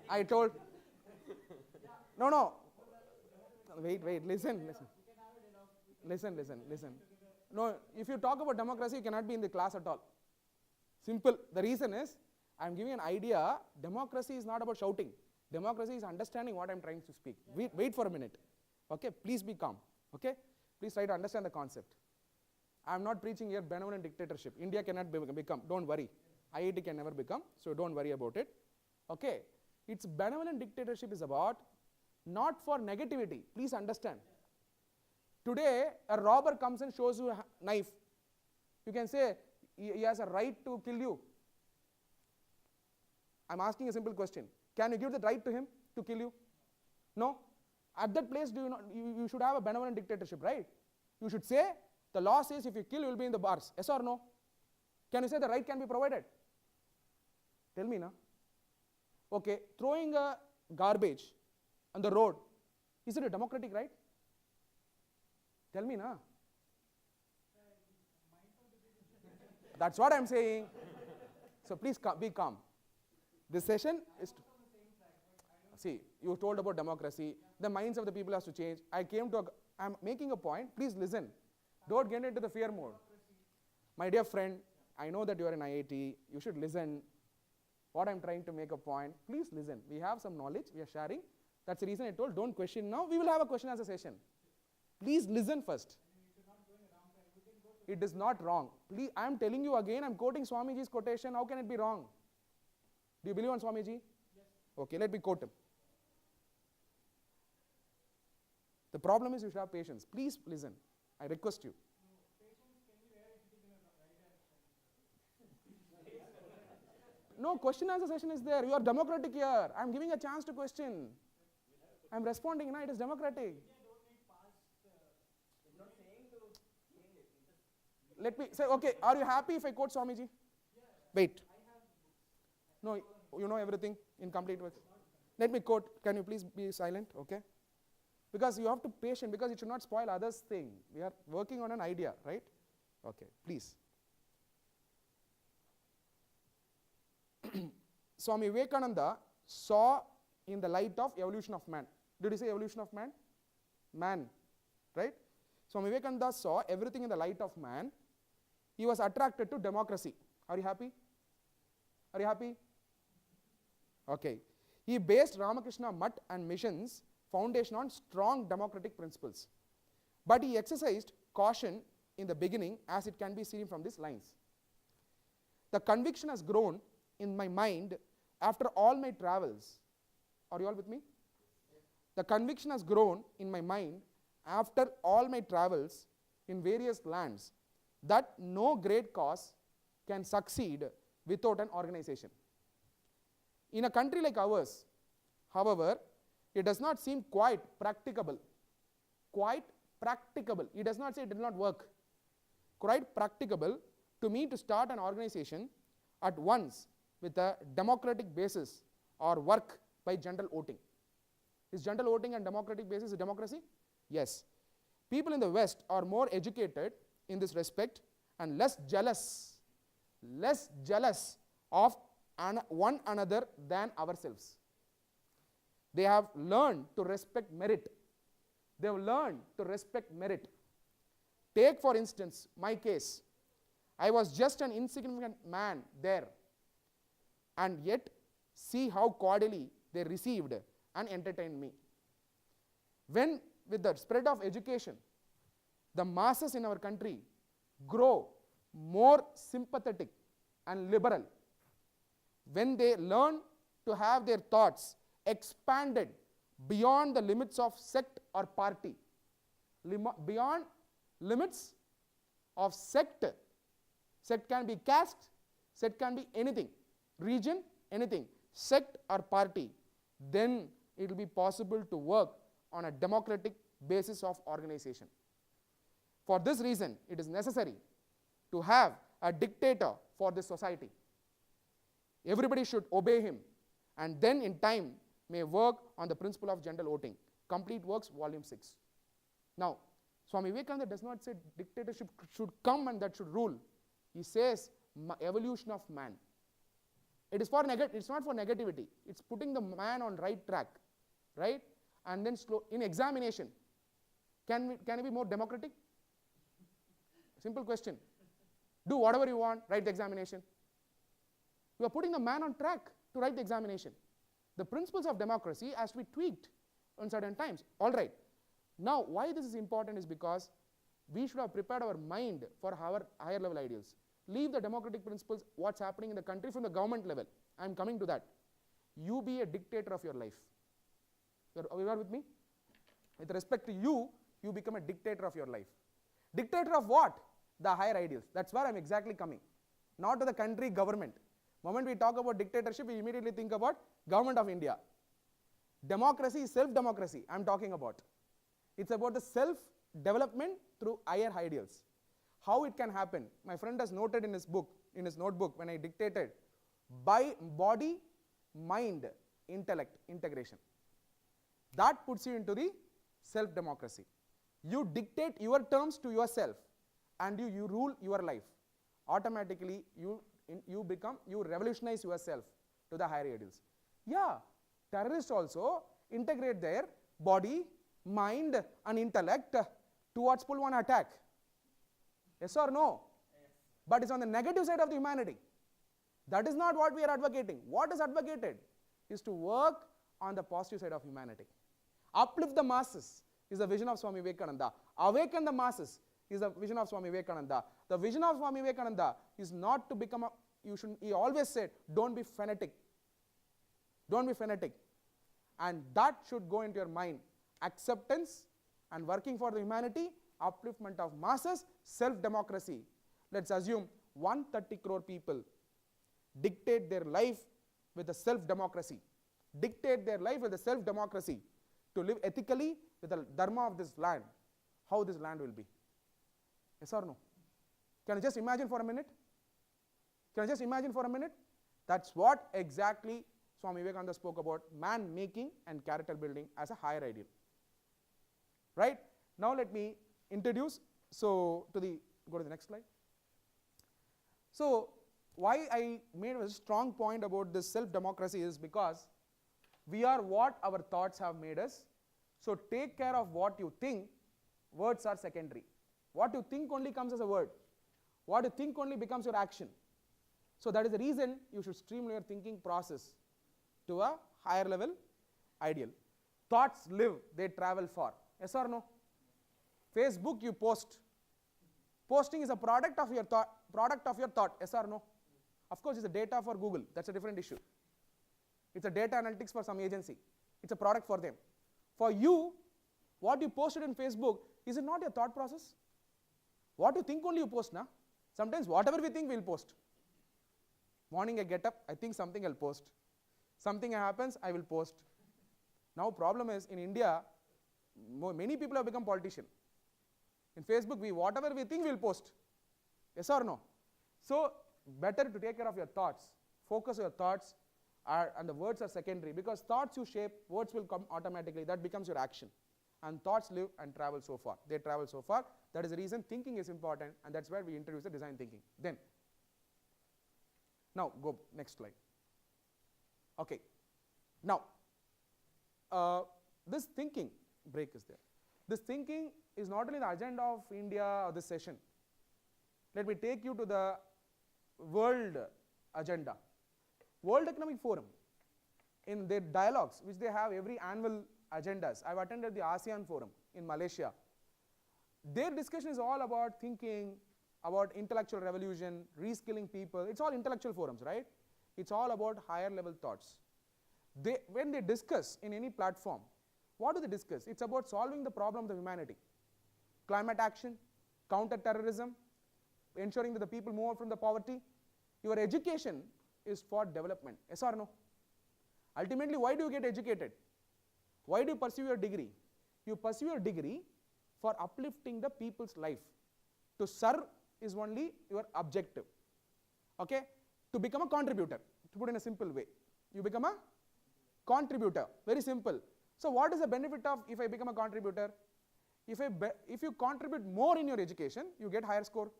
I told. No. Wait, listen. No, if you talk about democracy, you cannot be in the class at all. Simple. The reason is, I am giving an idea. Democracy is not about shouting. Democracy is understanding what I am trying to speak. Wait for a minute. Okay, please be calm. Okay, please try to understand the concept. I am not preaching here benevolent dictatorship. India cannot become. Don't worry. IIT can never become. So don't worry about it. Okay, its benevolent dictatorship is about not for negativity. Please understand. Today, a robber comes and shows you a knife. You can say he has a right to kill you. I am asking a simple question. Can you give the right to him to kill you? No. At that place, you should have a benevolent dictatorship, right? You should say, the law says if you kill, you will be in the bars. Yes or no? Can you say the right can be provided? Tell me now. Okay, throwing a garbage on the road, is it a democratic right? Tell me now. That's what I am saying. So please be calm. This session is to see, you told about democracy, the minds of the people has to change. I am making a point, please listen. Don't get into the fear mode. My dear friend, I know that you are in IIT, you should listen. What I am trying to make a point, please listen. We have some knowledge, we are sharing. That's the reason I told, don't question now. We will have a question answer session. Please listen first. It is not wrong. Please, I am telling you again, I am quoting Swamiji's quotation. How can it be wrong? Do you believe on Swamiji? Yes. Okay, let me quote him. The problem is you should have patience. Please listen. I request you. No, question answer session is there. You are democratic here. I am giving a chance to question. I am responding. It is democratic. Let me say, okay, are you happy if I quote Swamiji? Wait. No, you know everything in complete works. Let me quote. Can you please be silent? Okay. Because you have to be patient, because it should not spoil others' thing. We are working on an idea, right? Okay, please. Swami Vivekananda saw in the light of evolution of man. Did he say evolution of man? Man, right? Swami Vivekananda saw everything in the light of man. He was attracted to democracy. Are you happy? Are you happy? Okay. He based Ramakrishna Mutt and missions foundation on strong democratic principles. But he exercised caution in the beginning, as it can be seen from these lines. The conviction has grown in my mind after all my travels. Are you all with me? The conviction has grown in my mind after all my travels in various lands that no great cause can succeed without an organization. In a country like ours, however, it does not seem quite practicable. Quite practicable. It does not say it did not work. Quite practicable to me to start an organization at once with a democratic basis or work by general voting. Is general voting and democratic basis a democracy? Yes. People in the West are more educated in this respect and less jealous of one another than ourselves. They have learned to respect merit. They have learned to respect merit. Take for instance my case. I was just an insignificant man there, and yet see how cordially they received and entertained me. When with the spread of education, the masses in our country grow more sympathetic and liberal, when they learn to have their thoughts expanded beyond the limits of sect or party, beyond limits of sect. Sect can be caste, sect can be anything, region, anything, sect or party, then it will be possible to work on a democratic basis of organization. For this reason, it is necessary to have a dictator for this society. Everybody should obey him, and then in time may work on the principle of general voting. Complete Works, Volume 6. Now, Swami Vivekananda does not say dictatorship should come and that should rule. He says evolution of man. It is for it's not for negativity. It's putting the man on right track, right? And then in examination, can it be more democratic? Simple question. Do whatever you want, write the examination. You are putting the man on track to write the examination. The principles of democracy has to be tweaked on certain times. All right. Now, why this is important is because we should have prepared our mind for our higher level ideals. Leave the democratic principles, what's happening in the country from the government level. I am coming to that. You be a dictator of your life. You are with me? With respect to you, you become a dictator of your life. Dictator of what? The higher ideals. That's where I am exactly coming. Not to the country government. Moment we talk about dictatorship, we immediately think about government of India. Democracy is self-democracy I am talking about. It's about the self-development through higher ideals. How it can happen? My friend has noted in his book, in his notebook, when I dictated, by body, mind, intellect, integration. That puts you into the self-democracy. You dictate your terms to yourself and you rule your life. Automatically, you revolutionize yourself to the higher ideals. Yeah, terrorists also integrate their body, mind and intellect towards full one attack. Yes or no? Yes. But it's on the negative side of the humanity. That is not what we are advocating. What is advocated is to work on the positive side of humanity. Uplift the masses is the vision of Swami Vivekananda. Awaken the masses is the vision of Swami Vivekananda. The vision of Swami Vivekananda is not to become he always said, don't be fanatic. Don't be fanatic. And that should go into your mind. Acceptance and working for the humanity, upliftment of masses, self-democracy. Let's assume 130 crore people dictate their life with a self-democracy. Dictate their life with a self-democracy to live ethically with the dharma of this land. How this land will be. Yes or no? Can you just imagine for a minute? Can you just imagine for a minute? That's what exactly Swami Vivekananda spoke about, man making and character building as a higher ideal. Right? Now let me introduce, go to the next slide. So why I made a strong point about this self-democracy is because we are what our thoughts have made us. So take care of what you think. Words are secondary. What you think only comes as a word. What you think only becomes your action. So that is the reason you should streamline your thinking process to a higher level ideal. Thoughts live, they travel far. Yes or no? Facebook you post. Posting is a product of your thought, yes or no? Of course, it's a data for Google, that's a different issue. It's a data analytics for some agency. It's a product for them. For you, what you posted in Facebook, is it not your thought process? What you think only you post, na? Sometimes whatever we think, we'll post. Morning I get up, I think something, I'll post. Something happens, I will post. Now problem is, in India, many people have become politicians. In Facebook, whatever we think, we'll post. Yes or no? So, better to take care of your thoughts. Focus your thoughts, and the words are secondary, because thoughts you shape, words will come automatically. That becomes your action. And thoughts live and travel so far. They travel so far. That is the reason thinking is important, and that's where we introduce the design thinking. Then, now go next slide. Okay. Now, this thinking break is there. This thinking is not only the agenda of India or this session. Let me take you to the world agenda. World Economic Forum, in their dialogues, which they have every annual agendas. I've attended the ASEAN Forum in Malaysia. Their discussion is all about thinking, about intellectual revolution, reskilling people. It's all intellectual forums, right? It's all about higher level thoughts. When they discuss in any platform, what do they discuss? It's about solving the problems of humanity. Climate action, counter-terrorism, ensuring that the people move out from the poverty. Your education is for development, yes or no? Ultimately, why do you get educated? Why do you pursue your degree? You pursue your degree for uplifting the people's life. To serve is only your objective. Okay? To become a contributor, to put in a simple way. You become a contributor, very simple. So what is the benefit of if I become a contributor? If you contribute more in your education, you get higher score.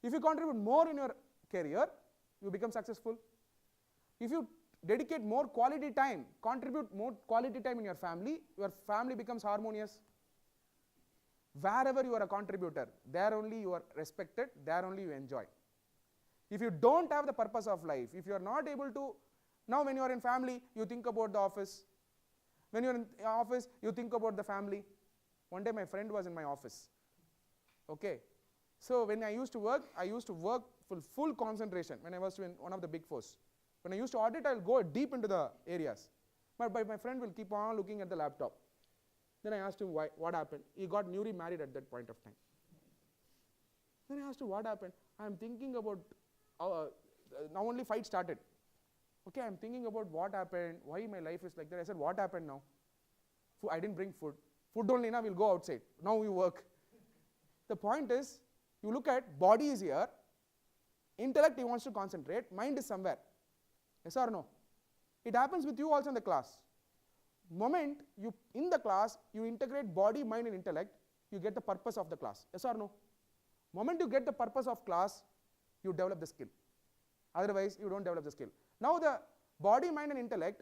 If you contribute more in your career, you become successful. If you dedicate more quality time, contribute more quality time in your family becomes harmonious. Wherever you are a contributor, there only you are respected, there only you enjoy. If you don't have the purpose of life, if you are not able to, now when you are in family, you think about the office. When you are in office, you think about the family. One day my friend was in my office. Okay. So when I used to work full concentration when I was in one of the big fours. When I used to audit, I will go deep into the areas. But my friend will keep on looking at the laptop. Then I asked him why, what happened. He got newly married at that point of time. Then I asked him what happened. I am thinking about, now only fight started. Okay, I am thinking about what happened, why my life is like that. I said, what happened now? I didn't bring food. Food only, now we'll go outside. Now you work. The point is, you look at body is here, intellect he wants to concentrate, mind is somewhere. Yes or no? It happens with you also in the class. Moment you in the class, you integrate body, mind and intellect, you get the purpose of the class. Yes or no? Moment you get the purpose of class, you develop the skill. Otherwise, you don't develop the skill. Now the body, mind and intellect,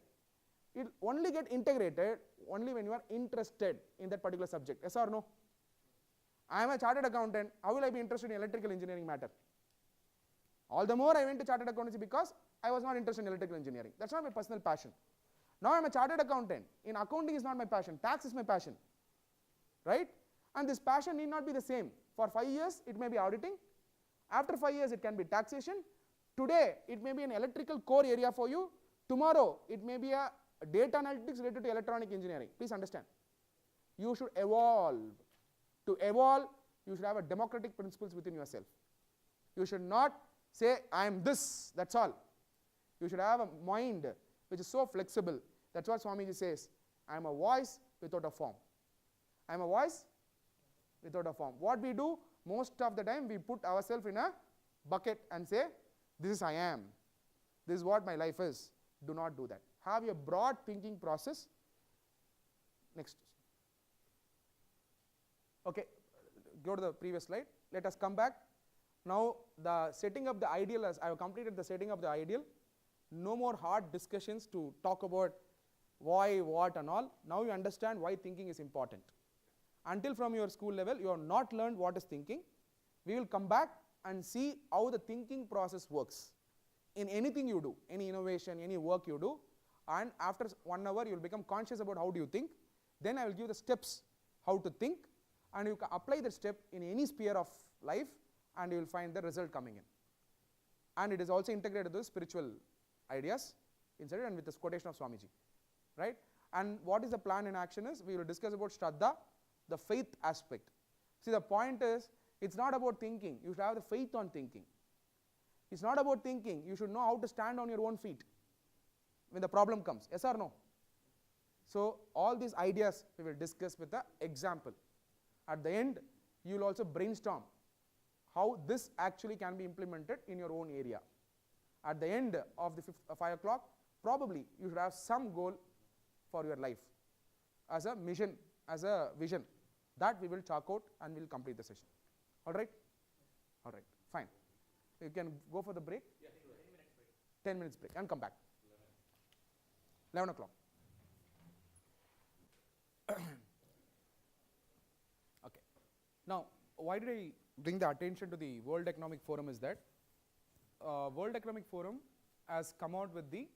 it only get integrated only when you are interested in that particular subject. Yes or no? I am a chartered accountant, how will I be interested in electrical engineering matter? All the more I went to chartered accountancy because I was not interested in electrical engineering. That's not my personal passion. Now I am a chartered accountant. In accounting is not my passion, tax is my passion. Right? And this passion need not be the same. For 5 years it may be auditing, after 5 years it can be taxation. Today it may be an electrical core area for you, tomorrow it may be a data analytics related to electronic engineering. Please understand. You should evolve. To evolve, you should have a democratic principles within yourself. You should not say, I am this, that's all. You should have a mind which is so flexible. That's what Swami says. I am a voice without a form. I am a voice without a form. What we do, most of the time we put ourselves in a bucket and say, this is I am. This is what my life is. Do not do that. Have a broad thinking process. Next. Okay, go to the previous slide. Let us come back. Now the setting up the ideal, as I have completed the setting up the ideal. No more hard discussions to talk about why, what and all. Now you understand why thinking is important. Until from your school level, you have not learned what is thinking. We will come back and see how the thinking process works. In anything you do, any innovation, any work you do, and after 1 hour you will become conscious about how do you think. Then I will give the steps how to think, and you can apply the step in any sphere of life, and you will find the result coming in. And it is also integrated with spiritual ideas inside it, and with this quotation of Swamiji, right? And what is the plan in action is, we will discuss about Shraddha, the faith aspect. See, the point is, it's not about thinking, you should have the faith on thinking. It's not about thinking, you should know how to stand on your own feet when the problem comes, yes or no? So all these ideas we will discuss with the example. At the end, you will also brainstorm how this actually can be implemented in your own area. At the end of the 5 o'clock, probably you should have some goal for your life as a mission, as a vision. That we will talk out and we will complete the session. Alright? Alright, fine. You can go for the break? Yeah, 10 minutes break. 10 minutes break and come back. 11 o'clock. Okay. Now, why did I bring the attention to the World Economic Forum is that World Economic Forum has come out with the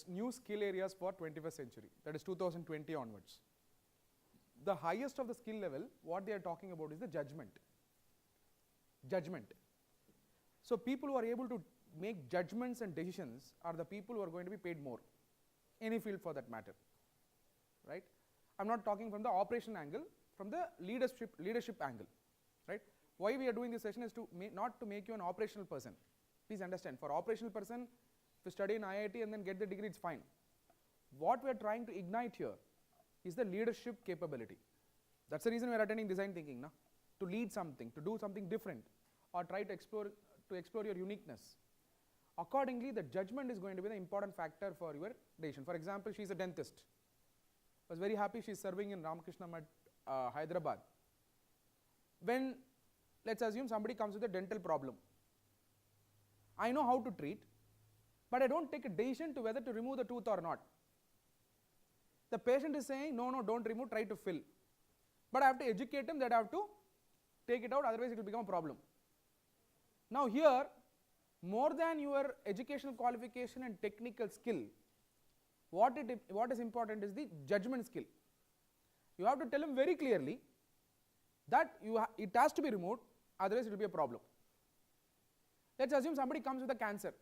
new skill areas for 21st century, that is 2020 onwards. The highest of the skill level, what they are talking about is the judgment. Judgment. So people who are able to make judgments and decisions are the people who are going to be paid more, any field for that matter, right? I'm not talking from the operation angle, from the leadership angle, right? Why we are doing this session is to not to make you an operational person. Please understand, for operational person, if you study in IIT and then get the degree, it's fine. What we are trying to ignite here is the leadership capability. That's the reason we are attending design thinking, na? To lead something, to do something different, or try to explore your uniqueness. Accordingly, the judgment is going to be the important factor for your decision. For example, she is a dentist. I was very happy she is serving in Ramakrishna Mat, Hyderabad. When, let's assume somebody comes with a dental problem, I know how to treat, but I don't take a decision to whether to remove the tooth or not. The patient is saying, no, don't remove, try to fill. But I have to educate him that I have to take it out, otherwise it will become a problem. Now here, more than your educational qualification and technical skill, what is important is the judgment skill. You have to tell him very clearly that it has to be removed, otherwise it will be a problem. Let's assume somebody comes with a cancer.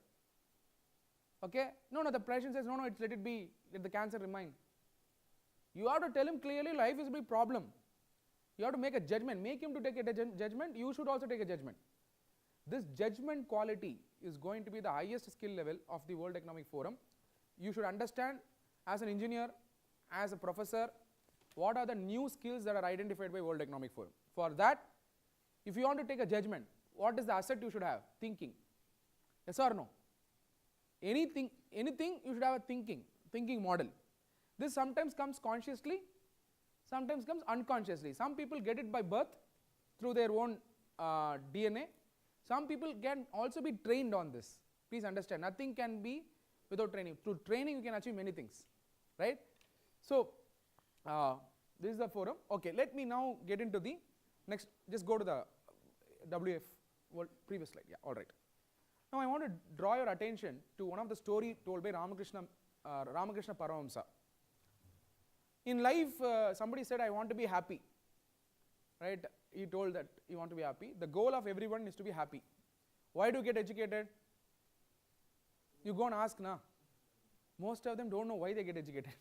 Okay? No, the patient says, no, let it be, let the cancer remain. You have to tell him clearly, life is a big problem. You have to make a judgment, make him to take a judgment, you should also take a judgment. This judgment quality is going to be the highest skill level of the World Economic Forum. You should understand, as an engineer, as a professor, what are the new skills that are identified by World Economic Forum. For that, if you want to take a judgment, what is the asset you should have? Thinking. Yes or no? Anything you should have a thinking model. This sometimes comes consciously, sometimes comes unconsciously. Some people get it by birth through their own DNA. Some people can also be trained on this. Please understand, nothing can be without training. Through training, you can achieve many things, right? So, this is the forum. Okay, let me now get into the next. Just go to the WF, previous slide. Yeah, all right. Now, I want to draw your attention to one of the story told by Ramakrishna Paramahamsa. In life, somebody said, I want to be happy, right? He told that he want to be happy. The goal of everyone is to be happy. Why do you get educated? You go and ask, na. Most of them don't know why they get educated.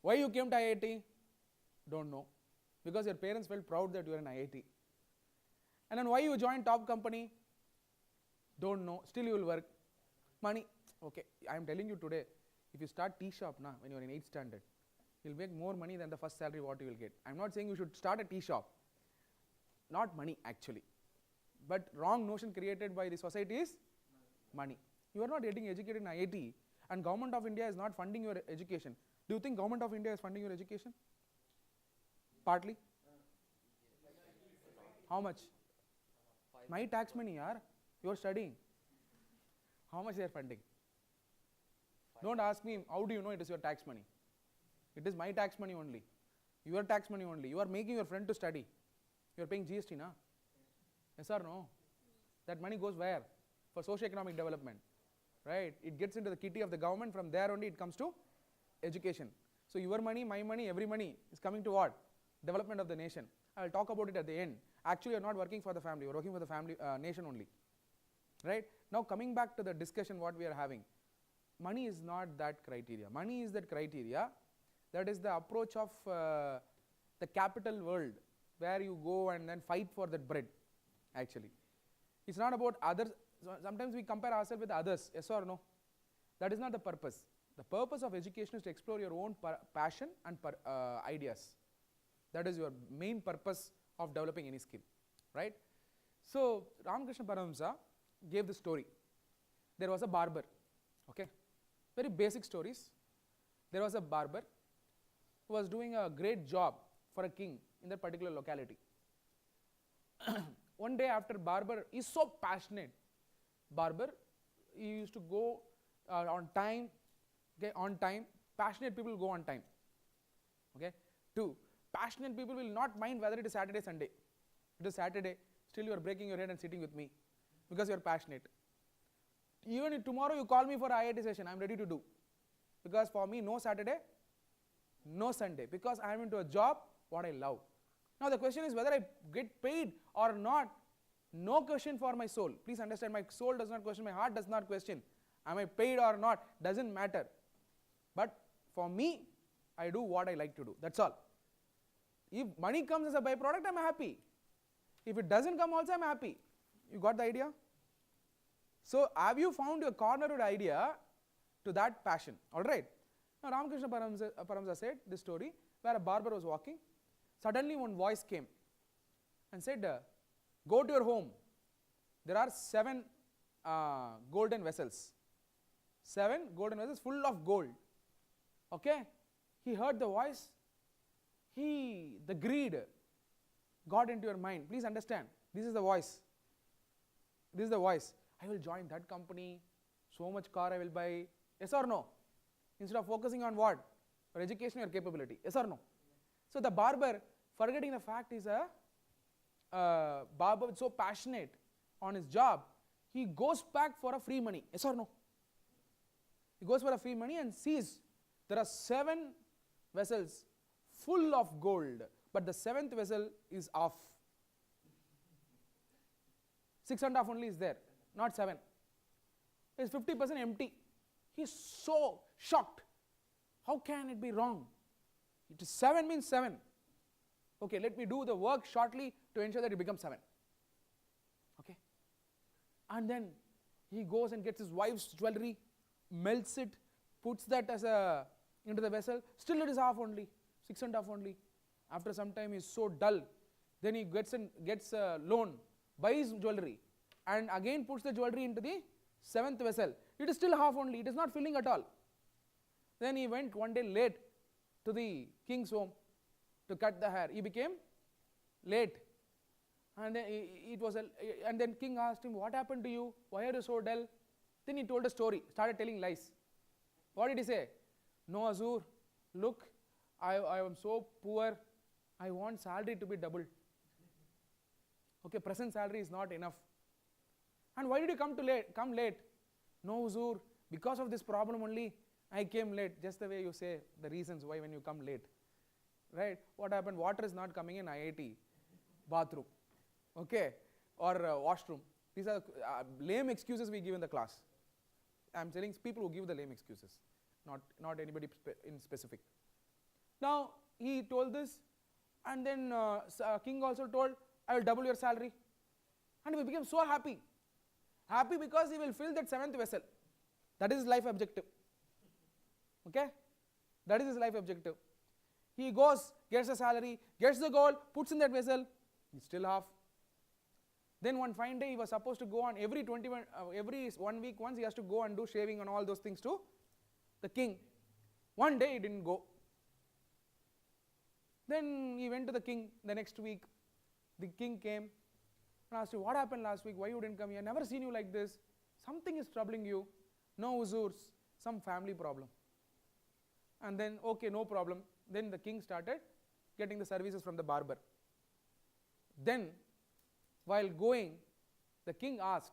Why you came to IIT? Don't know. Because your parents felt proud that you are in IIT. And then why you joined top company? Don't know. Still you will work. Money. Okay, I am telling you today, if you start tea shop na, when you are in 8th standard, you will make more money than the first salary what you will get. I am not saying you should start a tea shop. Not money actually. But wrong notion created by the society is money. You are not getting educated in IIT and Government of India is not funding your education. Do you think Government of India is funding your education? Partly? How much? My tax money, yaar. You are studying. How much they are funding? Don't ask me, how do you know it is your tax money? It is my tax money only. Your tax money only. You are making your friend to study. You are paying GST, na? Yes or no? That money goes where? For socio-economic development, right? It gets into the kitty of the government. From there only it comes to education. So your money, my money, every money is coming to what? development of the nation. I will talk about it at the end. Actually, you are not working for the family, you are working for the family nation only. Right? Now coming back to the discussion what we are having. Money is not that criteria. Money is that criteria. That is the approach of the capital world, where you go and then fight for that bread. Actually, it's not about others. Sometimes we compare ourselves with others, yes or no? That is not the purpose. The purpose of education is to explore your own passion and ideas. That is your main purpose of developing any skill, right? So Ramakrishna Paramahamsa gave the story. There was a barber, okay? Very basic stories. There was a barber who was doing a great job for a king in that particular locality. One day after, barber is so passionate. Barber, he used to go on time, okay, on time. Passionate people go on time, okay. 2, passionate people will not mind whether it is Saturday, Sunday. It is Saturday, still you are breaking your head and sitting with me because you are passionate. Even if tomorrow you call me for IIT session, I am ready to do, because for me no Saturday, no Sunday, because I am into a job what I love. Now the question is whether I get paid or not. No question for my soul. Please understand, my soul does not question, my heart does not question. Am I paid or not? Doesn't matter. But for me, I do what I like to do. That's all. If money comes as a byproduct, I am happy. If it doesn't come also, I am happy. You got the idea? So have you found your cornered idea to that passion? Alright. Now Ramakrishna Paramahamsa said this story where a barber was walking. Suddenly one voice came and said, go to your home. There are 7 golden vessels. 7 golden vessels full of gold. Okay? He heard the voice. The greed got into your mind. Please understand, this is the voice. This is the voice. I will join that company, so much car I will buy. Yes or no? Instead of focusing on what? Your education, your capability. Yes or no? So the barber, forgetting the fact is a barber so passionate on his job, he goes back for a free money. Yes or no? He goes for a free money and sees there are 7 vessels full of gold, but the 7th vessel is off. 6.5 only is there, not 7. It is 50% empty. He is so shocked. How can it be wrong? It is 7 means 7. Okay, let me do the work shortly to ensure that it becomes 7. Okay. And then he goes and gets his wife's jewelry, melts it, puts that as into the vessel. Still it is half only, 6.5 only. After some time he is so dull. Then he gets a loan, buys jewelry, and again puts the jewelry into the 7th vessel. It is still half only. It is not filling at all. Then he went one day late to the king's home to cut the hair. He became late, and then king asked him, what happened to you? Why are you so dull? Then he told a story, started telling lies. What did he say? No, Azur, look, I am so poor, I want salary to be doubled. Okay, present salary is not enough. And why did you come late? No, Azur, because of this problem only I came late. Just the way you say the reasons why when you come late. Right? What happened? Water is not coming in IIT bathroom, okay, or washroom. These are lame excuses we give in the class. I am telling people who give the lame excuses, not anybody in specific. Now he told this, and then king also told, I will double your salary, and he became so happy. Happy because he will fill that 7th vessel. That is his life objective. Okay, that is his life objective. He goes, gets the salary, gets the gold, puts in that vessel, he's still half. Then one fine day he was supposed to go on every 1 week once he has to go and do shaving and all those things to the king. One day he didn't go. Then he went to the king the next week. The king came and asked him, what happened last week? Why you didn't come here? Never seen you like this. Something is troubling you. No, Huzur, some family problem. And then, okay, no problem. Then the king started getting the services from the barber. Then, while going, the king asked,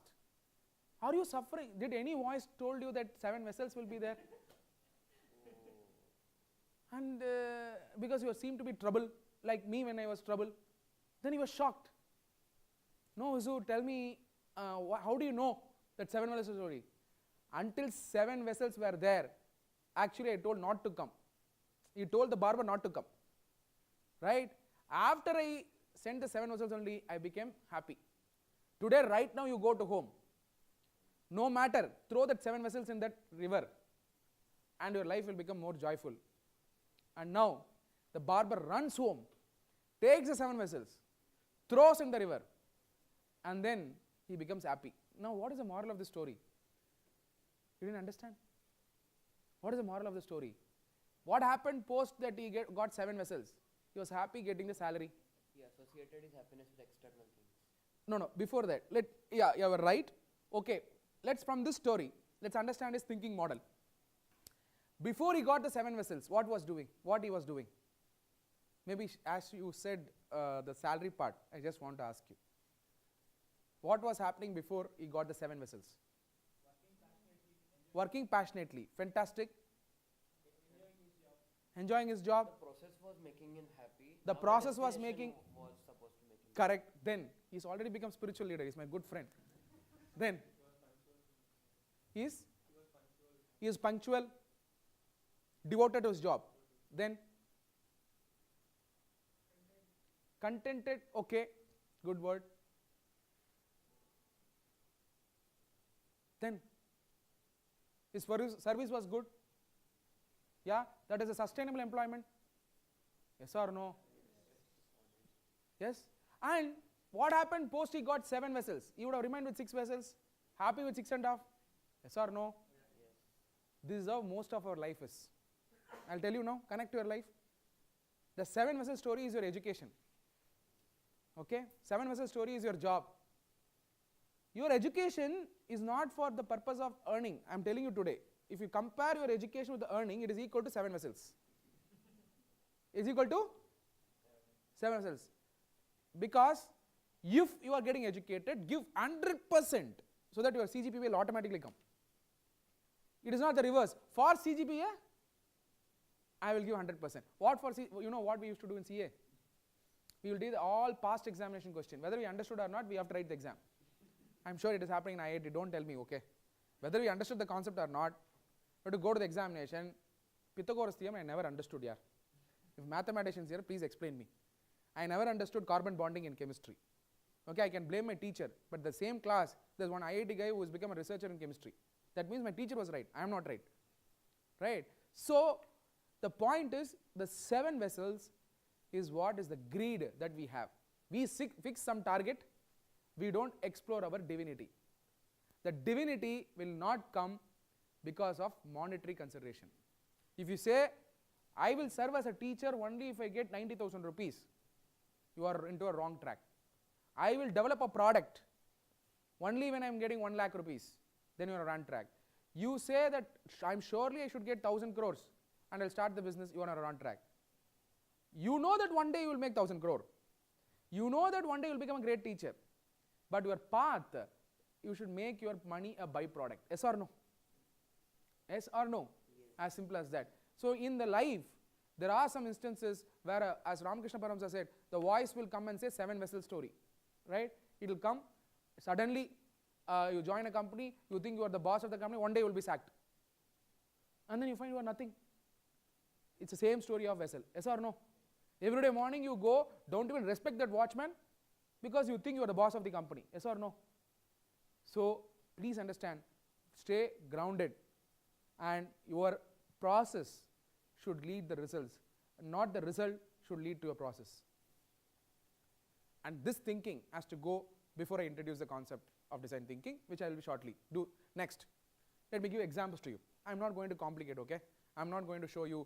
are you suffering? Did any voice told you that 7 vessels will be there? And because you seem to be trouble, like me when I was trouble? Then he was shocked. No, Visu, tell me, how do you know that 7 vessels story? Until 7 vessels were there, actually I told not to come. He told the barber not to come. Right? After I sent the 7 vessels only, I became happy. Today, right now you go to home. No matter, throw that 7 vessels in that river and your life will become more joyful. And now, the barber runs home, takes the 7 vessels, throws in the river, and then he becomes happy. Now, what is the moral of the story? You didn't understand? What is the moral of the story? What happened post that he got 7 vessels? He was happy getting the salary. He associated his happiness with external things. No, before that, you were right. Okay, from this story, let's understand his thinking model. Before he got the 7 vessels, what he was doing? Maybe as you said, the salary part, I just want to ask you. What was happening before he got the 7 vessels? Working passionately. Fantastic. Enjoying his job. The process was making him happy. The process was making. Was supposed to make him correct. Then he's already become spiritual leader. He's my good friend. Then he is punctual, devoted to his job. Then contented. Okay, good word. Then his service was good. Yeah, that is a sustainable employment. Yes or no? Yes. And what happened post he got 7 vessels? He would have remained with 6 vessels, happy with 6.5. Yes or no? Yes. This is how most of our life is. I'll tell you now, connect to your life. The 7 vessel story is your education. Okay? 7 vessel story is your job. Your education is not for the purpose of earning. I'm telling you today. If you compare your education with the earning, it is equal to 7 vessels. Is equal to 7 vessels. Because if you are getting educated, give 100% so that your CGPA will automatically come. It is not the reverse. For CGPA, I will give 100%. You know what we used to do in CA? We will do all past examination question. Whether we understood or not, we have to write the exam. I'm sure it is happening in IIT. Don't tell me, okay? Whether we understood the concept or not, we have to go to the examination. Pythagoras theorem, I never understood here. If mathematicians here, please explain me. I never understood carbon bonding in chemistry. Okay, I can blame my teacher, but the same class, there's one IIT guy who has become a researcher in chemistry. That means my teacher was right. I am not right. Right? So, the point is, the 7 vessels is what is the greed that we have. We fix some target, we don't explore our divinity. The divinity will not come because of monetary consideration. If you say, I will serve as a teacher only if I get 90,000 rupees, you are into a wrong track. I will develop a product only when I am getting 1 lakh rupees, then you are on a wrong track. You say that I should get 1,000 crores and I will start the business, you are on a wrong track. You know that one day you will make 1,000 crore. You know that one day you will become a great teacher. But your path, you should make your money a byproduct. Yes or no? Yes or no? Yes. As simple as that. So in the life, there are some instances where, as Ramakrishna Paramsa said, the voice will come and say 7 vessel story. Right? It will come, suddenly you join a company, you think you are the boss of the company, one day you will be sacked. And then you find you are nothing. It's the same story of vessel. Yes or no? Every day morning you go, don't even respect that watchman because you think you are the boss of the company. Yes or no? So please understand, stay grounded and your process should lead the results, not the result should lead to a process. And this thinking has to go before I introduce the concept of design thinking, which I will shortly do next. Let me give examples to you. I'm not going to complicate, okay? I'm not going to show you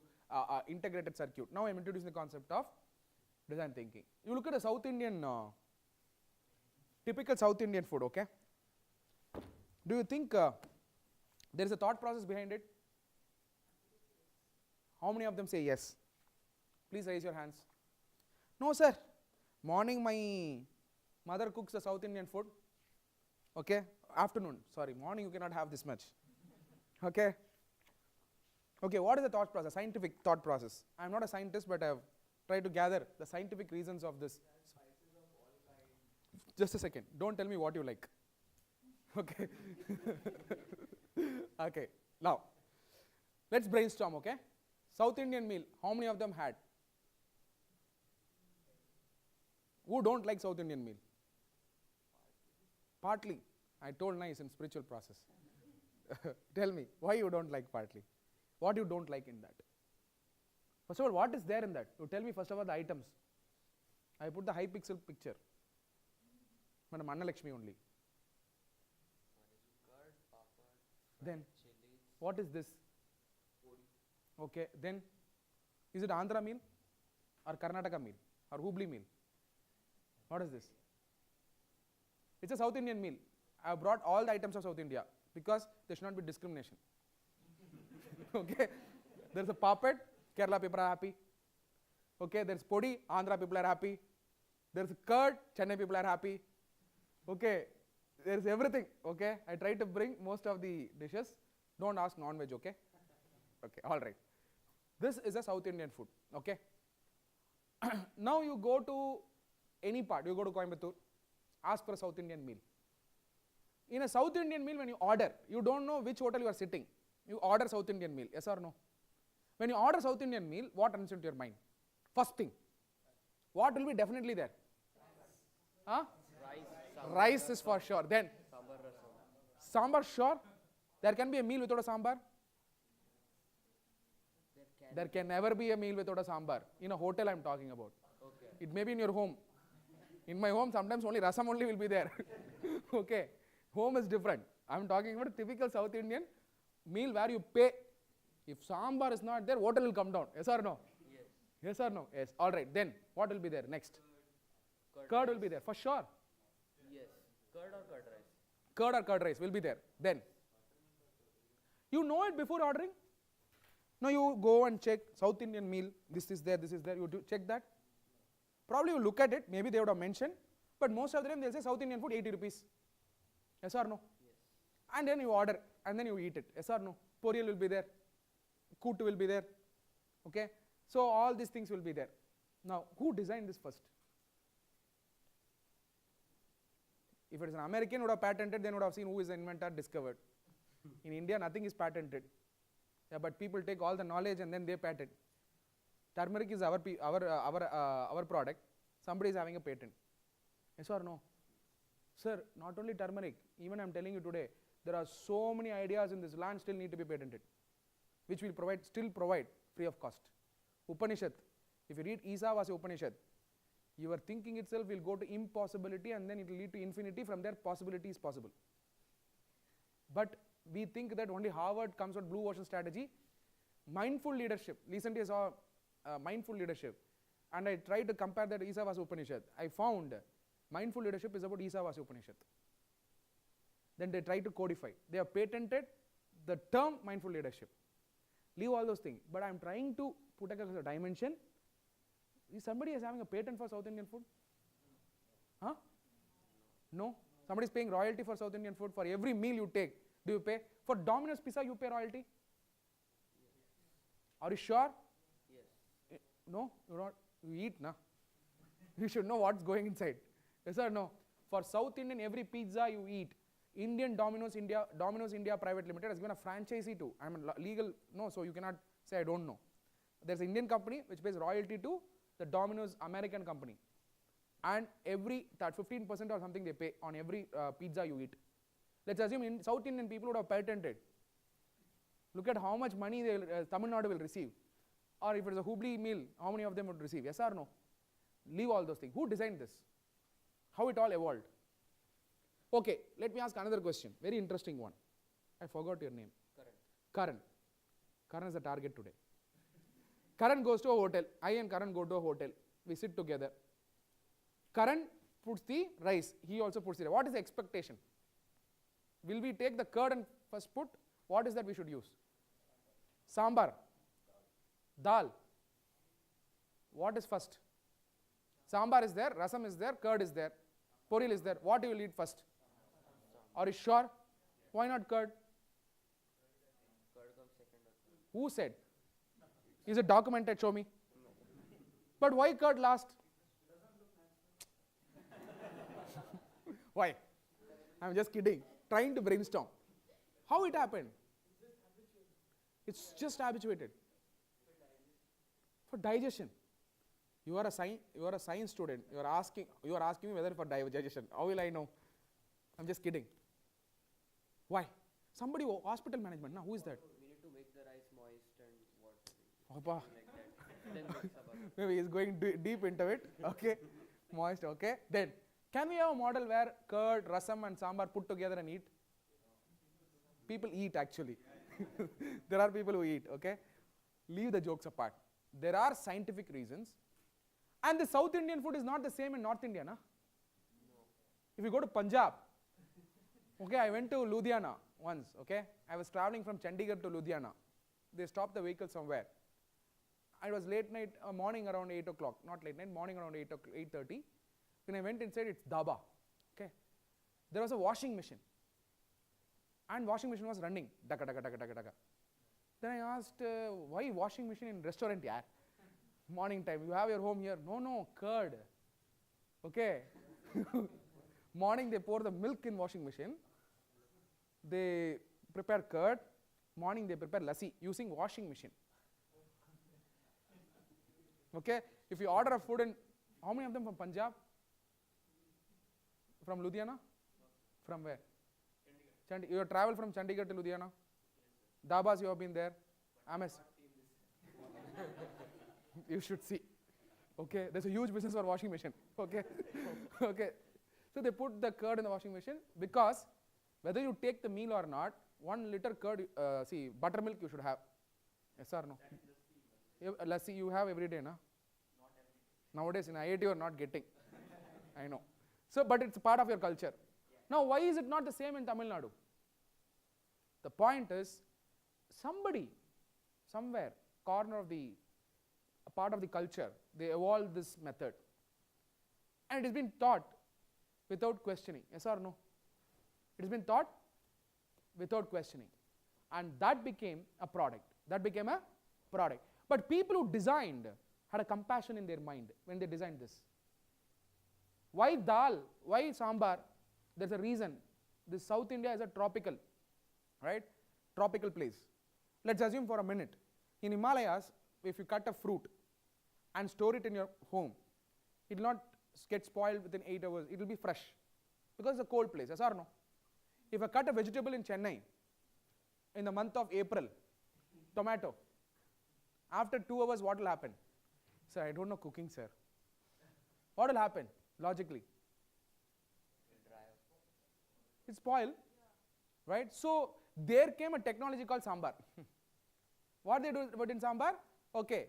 integrated circuit. Now I'm introducing the concept of design thinking. You look at a South Indian, typical South Indian food, okay? Do you think there is a thought process behind it? How many of them say yes? Please raise your hands. No, sir. Morning my mother cooks the South Indian food. Okay? Afternoon. Sorry, morning you cannot have this much. Okay? Okay, what is the thought process? Scientific thought process. I am not a scientist, but I have try to gather the scientific reasons of this. Just a second. Don't tell me what you like. Okay. Okay. Now, let's brainstorm, okay? South Indian meal, how many of them had? Who don't like South Indian meal? Partly. I told nice in spiritual process. Tell me, why you don't like partly? What you don't like in that? First of all, what is there in that? You tell me first of all the items. I put the high pixel picture. Madam Anna Lakshmi only. Then, what is this? Okay, then, is it Andhra meal or Karnataka meal or Hubli meal? What is this? It's a South Indian meal. I have brought all the items of South India because there should not be discrimination. Okay, there's a puppet, Kerala people are happy. Okay, there's podi, Andhra people are happy. There's curd, Chennai people are happy. Okay, there's everything. Okay, I try to bring most of the dishes. Don't ask non-veg. Okay, okay, all right. This is a South Indian food. Okay. Now you go to any part. You go to Coimbatore, ask for a South Indian meal. In a South Indian meal, when you order, you don't know which hotel you are sitting. You order South Indian meal, yes or no? When you order South Indian meal, what comes into your mind? First thing, what will be definitely there? Huh? Rice is for sure. Then, sambar sure. There can be a meal without a sambar? There can never be a meal without a sambar. In a hotel I am talking about. Okay. It may be in your home. In my home, sometimes only rasam only will be there. Okay. Home is different. I am talking about a typical South Indian meal where you pay. If sambar is not there, water will come down. Yes or no? Yes. Yes or no? Yes. All right. Then what will be there next? Curd will be there for sure. Yes. Curd or curd rice? Curd or curd rice will be there. Then you know it before ordering. Now you go and check South Indian meal. This is there. This is there. You do check that. Probably you look at it. Maybe they would have mentioned, but most of the time they'll say South Indian food 80 rupees. Yes or no? Yes. And then you order and then you eat it. Yes or no? Poriyal will be there. Kootu will be there. Okay. So all these things will be there. Now who designed this first? If it is an American would have patented, then would have seen who is the inventor, discovered. In India, nothing is patented. Yeah, but people take all the knowledge and then they patent. Turmeric is our product. Somebody is having a patent. Yes or no? Sir, not only turmeric, even I am telling you today, there are so many ideas in this land still need to be patented, which will still provide free of cost. Upanishad, if you read Isavasya Upanishad, your thinking itself will go to impossibility and then it will lead to infinity. From there, possibility is possible. But we think that only Harvard comes with blue ocean strategy. Mindful leadership. Recently I saw mindful leadership and I tried to compare that to Isavasya Upanishad. I found mindful leadership is about Isavasya Upanishad. Then they try to codify. They have patented the term mindful leadership. Leave all those things. But I am trying to put across a dimension. Is somebody is having a patent for South Indian food? Huh? No? Somebody is paying royalty for South Indian food. For every meal you take, do you pay? For Domino's Pizza, you pay royalty? Yes. Are you sure? Yes. No? You not. You eat, na? You should know what's going inside. Yes or no? For South Indian, every pizza you eat, Indian Domino's India Private Limited has given a franchisee to. I am legal, no, so you cannot say I don't know. There's an Indian company which pays royalty to the Domino's American company. And every 15% or something they pay on every pizza you eat. Let's assume South Indian people would have patented. Look at how much money Tamil Nadu will receive. Or if it is a Hubli meal, how many of them would receive? Yes or no? Leave all those things. Who designed this? How it all evolved? Okay, let me ask another question. Very interesting one. I forgot your name. Karan. Karan is the target today. Karan goes to a hotel. I and Karan go to a hotel. We sit together. Karan puts the rice. He also puts the rice. What is the expectation? Will we take the curd and first put? What is that we should use? Sambar. Dal. What is first? Sambar is there, rasam is there, curd is there, poril is there. What you will eat first? Are you sure? Why not curd? Curd comes second. Who said? Is it documented? Show me. But why curd last? Why? I'm just kidding. Trying to brainstorm. How it happened? It's just habituated. For digestion. You are a science student. You are asking me whether for digestion. How will I know? I'm just kidding. Why? Somebody hospital management. Now who is that? We need to make the rice moist and what? Opa. Like that. Then mix up. Maybe he's going deep into it. Okay. Moist. Okay. Then can we have a model where curd, rasam and sambar put together and eat? People eat actually. There are people who eat. Okay. Leave the jokes apart. There are scientific reasons. And the South Indian food is not the same in North India, na? No. If you go to Punjab, okay, I went to Ludhiana once, okay. I was traveling from Chandigarh to Ludhiana. They stopped the vehicle somewhere. It was late night, morning around 8 o'clock, not late night, morning around 8:30. When I went inside, it's dhaba, okay. There was a washing machine. And washing machine was running, daka, daka, daka, daka, daka. Then I asked, why washing machine in restaurant, yaar? Morning time, you have your home here. No, curd. Okay. Morning they pour the milk in washing machine. They prepare curd. Morning they prepare lassi using washing machine. Okay. If you order a food and how many of them from Punjab? From Ludhiana? From where? Chandigarh. You have traveled from Chandigarh to Ludhiana? Dabas you have been there? Ames. You should see. Okay, there's a huge business for washing machine. Okay, okay. So they put the curd in the washing machine because whether you take the meal or not, 1 liter curd, buttermilk you should have. Yes or no? Lassi you have every day, na? Not every day. Nowadays in IIT you are not getting. I know. So, but it's part of your culture. Yeah. Now, why is it not the same in Tamil Nadu? The point is, somebody, somewhere, corner of the part of the culture, they evolved this method. And it has been taught without questioning. Yes or no? It has been taught without questioning. And that became a product. That became a product. But people who designed had a compassion in their mind when they designed this. Why dal? Why sambar? There's a reason. This South India is a tropical, right? Tropical place. Let's assume for a minute. In Himalayas, if you cut a fruit and store it in your home, it will not get spoiled within 8 hours. It will be fresh because it's a cold place. Yes or no? If I cut a vegetable in Chennai in the month of April, tomato, after 2 hours, what will happen? Sir, I don't know cooking, sir. What will happen logically? It's spoiled, right? So there came a technology called sambar. What they do in sambar? Okay.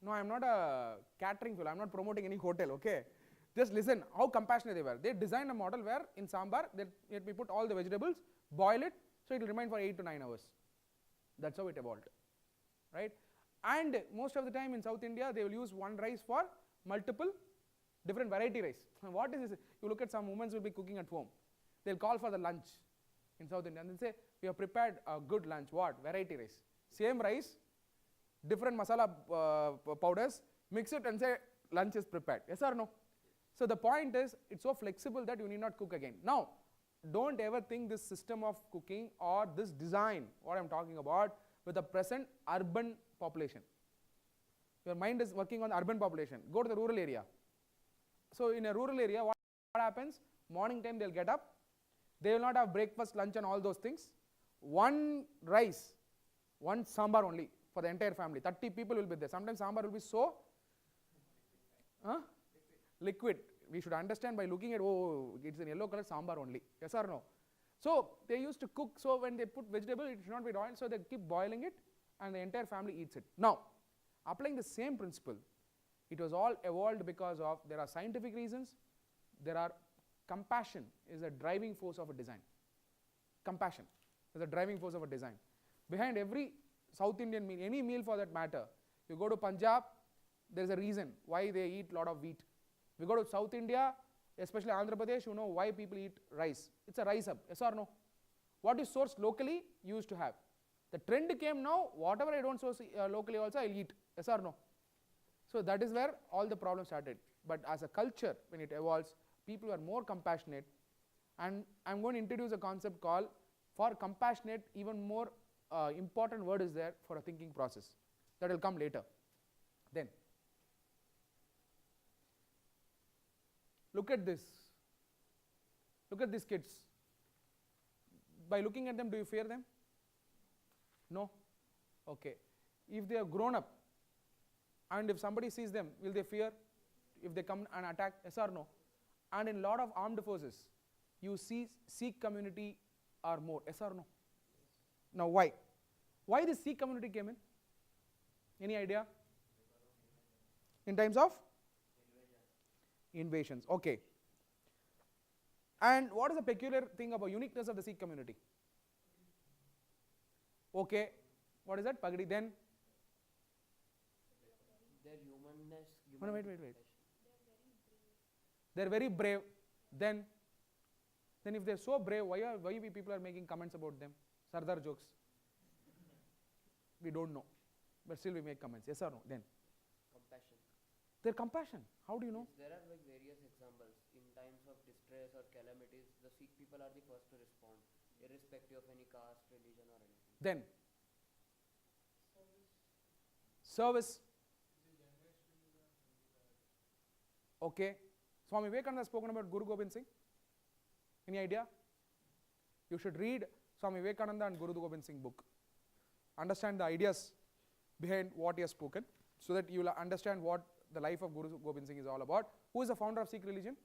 No, I'm not a catering fellow. I'm not promoting any hotel, okay? Just listen how compassionate they were. They designed a model where in sambar, we put all the vegetables, boil it, so it will remain for 8 to 9 hours. That's how it evolved, right? And most of the time in South India, they will use one rice for multiple different variety rice. What is this? You look at some women will be cooking at home. They'll call for the lunch in South India and they'll say, we have prepared a good lunch. What? Variety rice. Same rice, different masala powders, mix it and say lunch is prepared. Yes or no? So the point is, it's so flexible that you need not cook again. Now, don't ever think this system of cooking or this design, what I'm talking about, with the present urban population. Your mind is working on the urban population. Go to the rural area. So in a rural area, what happens? Morning time they'll get up. They will not have breakfast, lunch and all those things. One rice, one sambar only for the entire family. 30 people will be there. Sometimes sambar will be so liquid. We should understand by looking at, oh, it's in yellow color, sambar only. Yes or no? So they used to cook, so when they put vegetable, it should not be oiled, so they keep boiling it and the entire family eats it. Now, applying the same principle, it was all evolved because of, there are scientific reasons, there are compassion is a driving force of a design. Compassion is a driving force of a design. Behind every South Indian meal, any meal for that matter, you go to Punjab, there is a reason why they eat a lot of wheat. We go to South India, especially Andhra Pradesh, you know why people eat rice. It's a rice hub, yes or no? What is sourced locally, you used to have. The trend came now, whatever I don't source locally also, I'll eat, yes or no? So that is where all the problems started. But as a culture, when it evolves, people are more compassionate, and I'm going to introduce a concept called, for compassionate, even more important word is there for a thinking process. That will come later. Then look at this. Look at these kids. By looking at them, do you fear them? No? Okay. If they have grown up and if somebody sees them, will they fear if they come and attack? Yes or no? And in lot of armed forces, you see Sikh community are more. Yes or no? Now why? Why the Sikh community came in? Any idea? In times of invasions. Okay. And what is the peculiar thing about uniqueness of the Sikh community? Okay. What is that? Pagdi. Then? Their humanness. No, wait. They're very brave. Then if they're so brave, why we people are making comments about them? Sardar jokes. We don't know. But still we make comments. Yes or no? Then? Compassion. Their compassion. How do you know? There are like various examples. In times of distress or calamities, the Sikh people are the first to respond, irrespective of any caste, religion or anything. Then? Service. Okay. Swami Vivekananda has spoken about Guru Gobind Singh. Any idea? You should read Swami Vivekananda and Guru Gobind Singh book. Understand the ideas behind what he has spoken, so that you will understand what the life of Guru Gobind Singh is all about. Who is the founder of Sikh religion?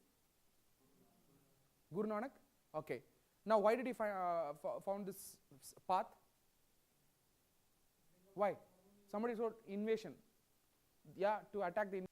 Guru Nanak? Okay. Now why did he found this path? Why? Somebody wrote invasion. Yeah, to attack the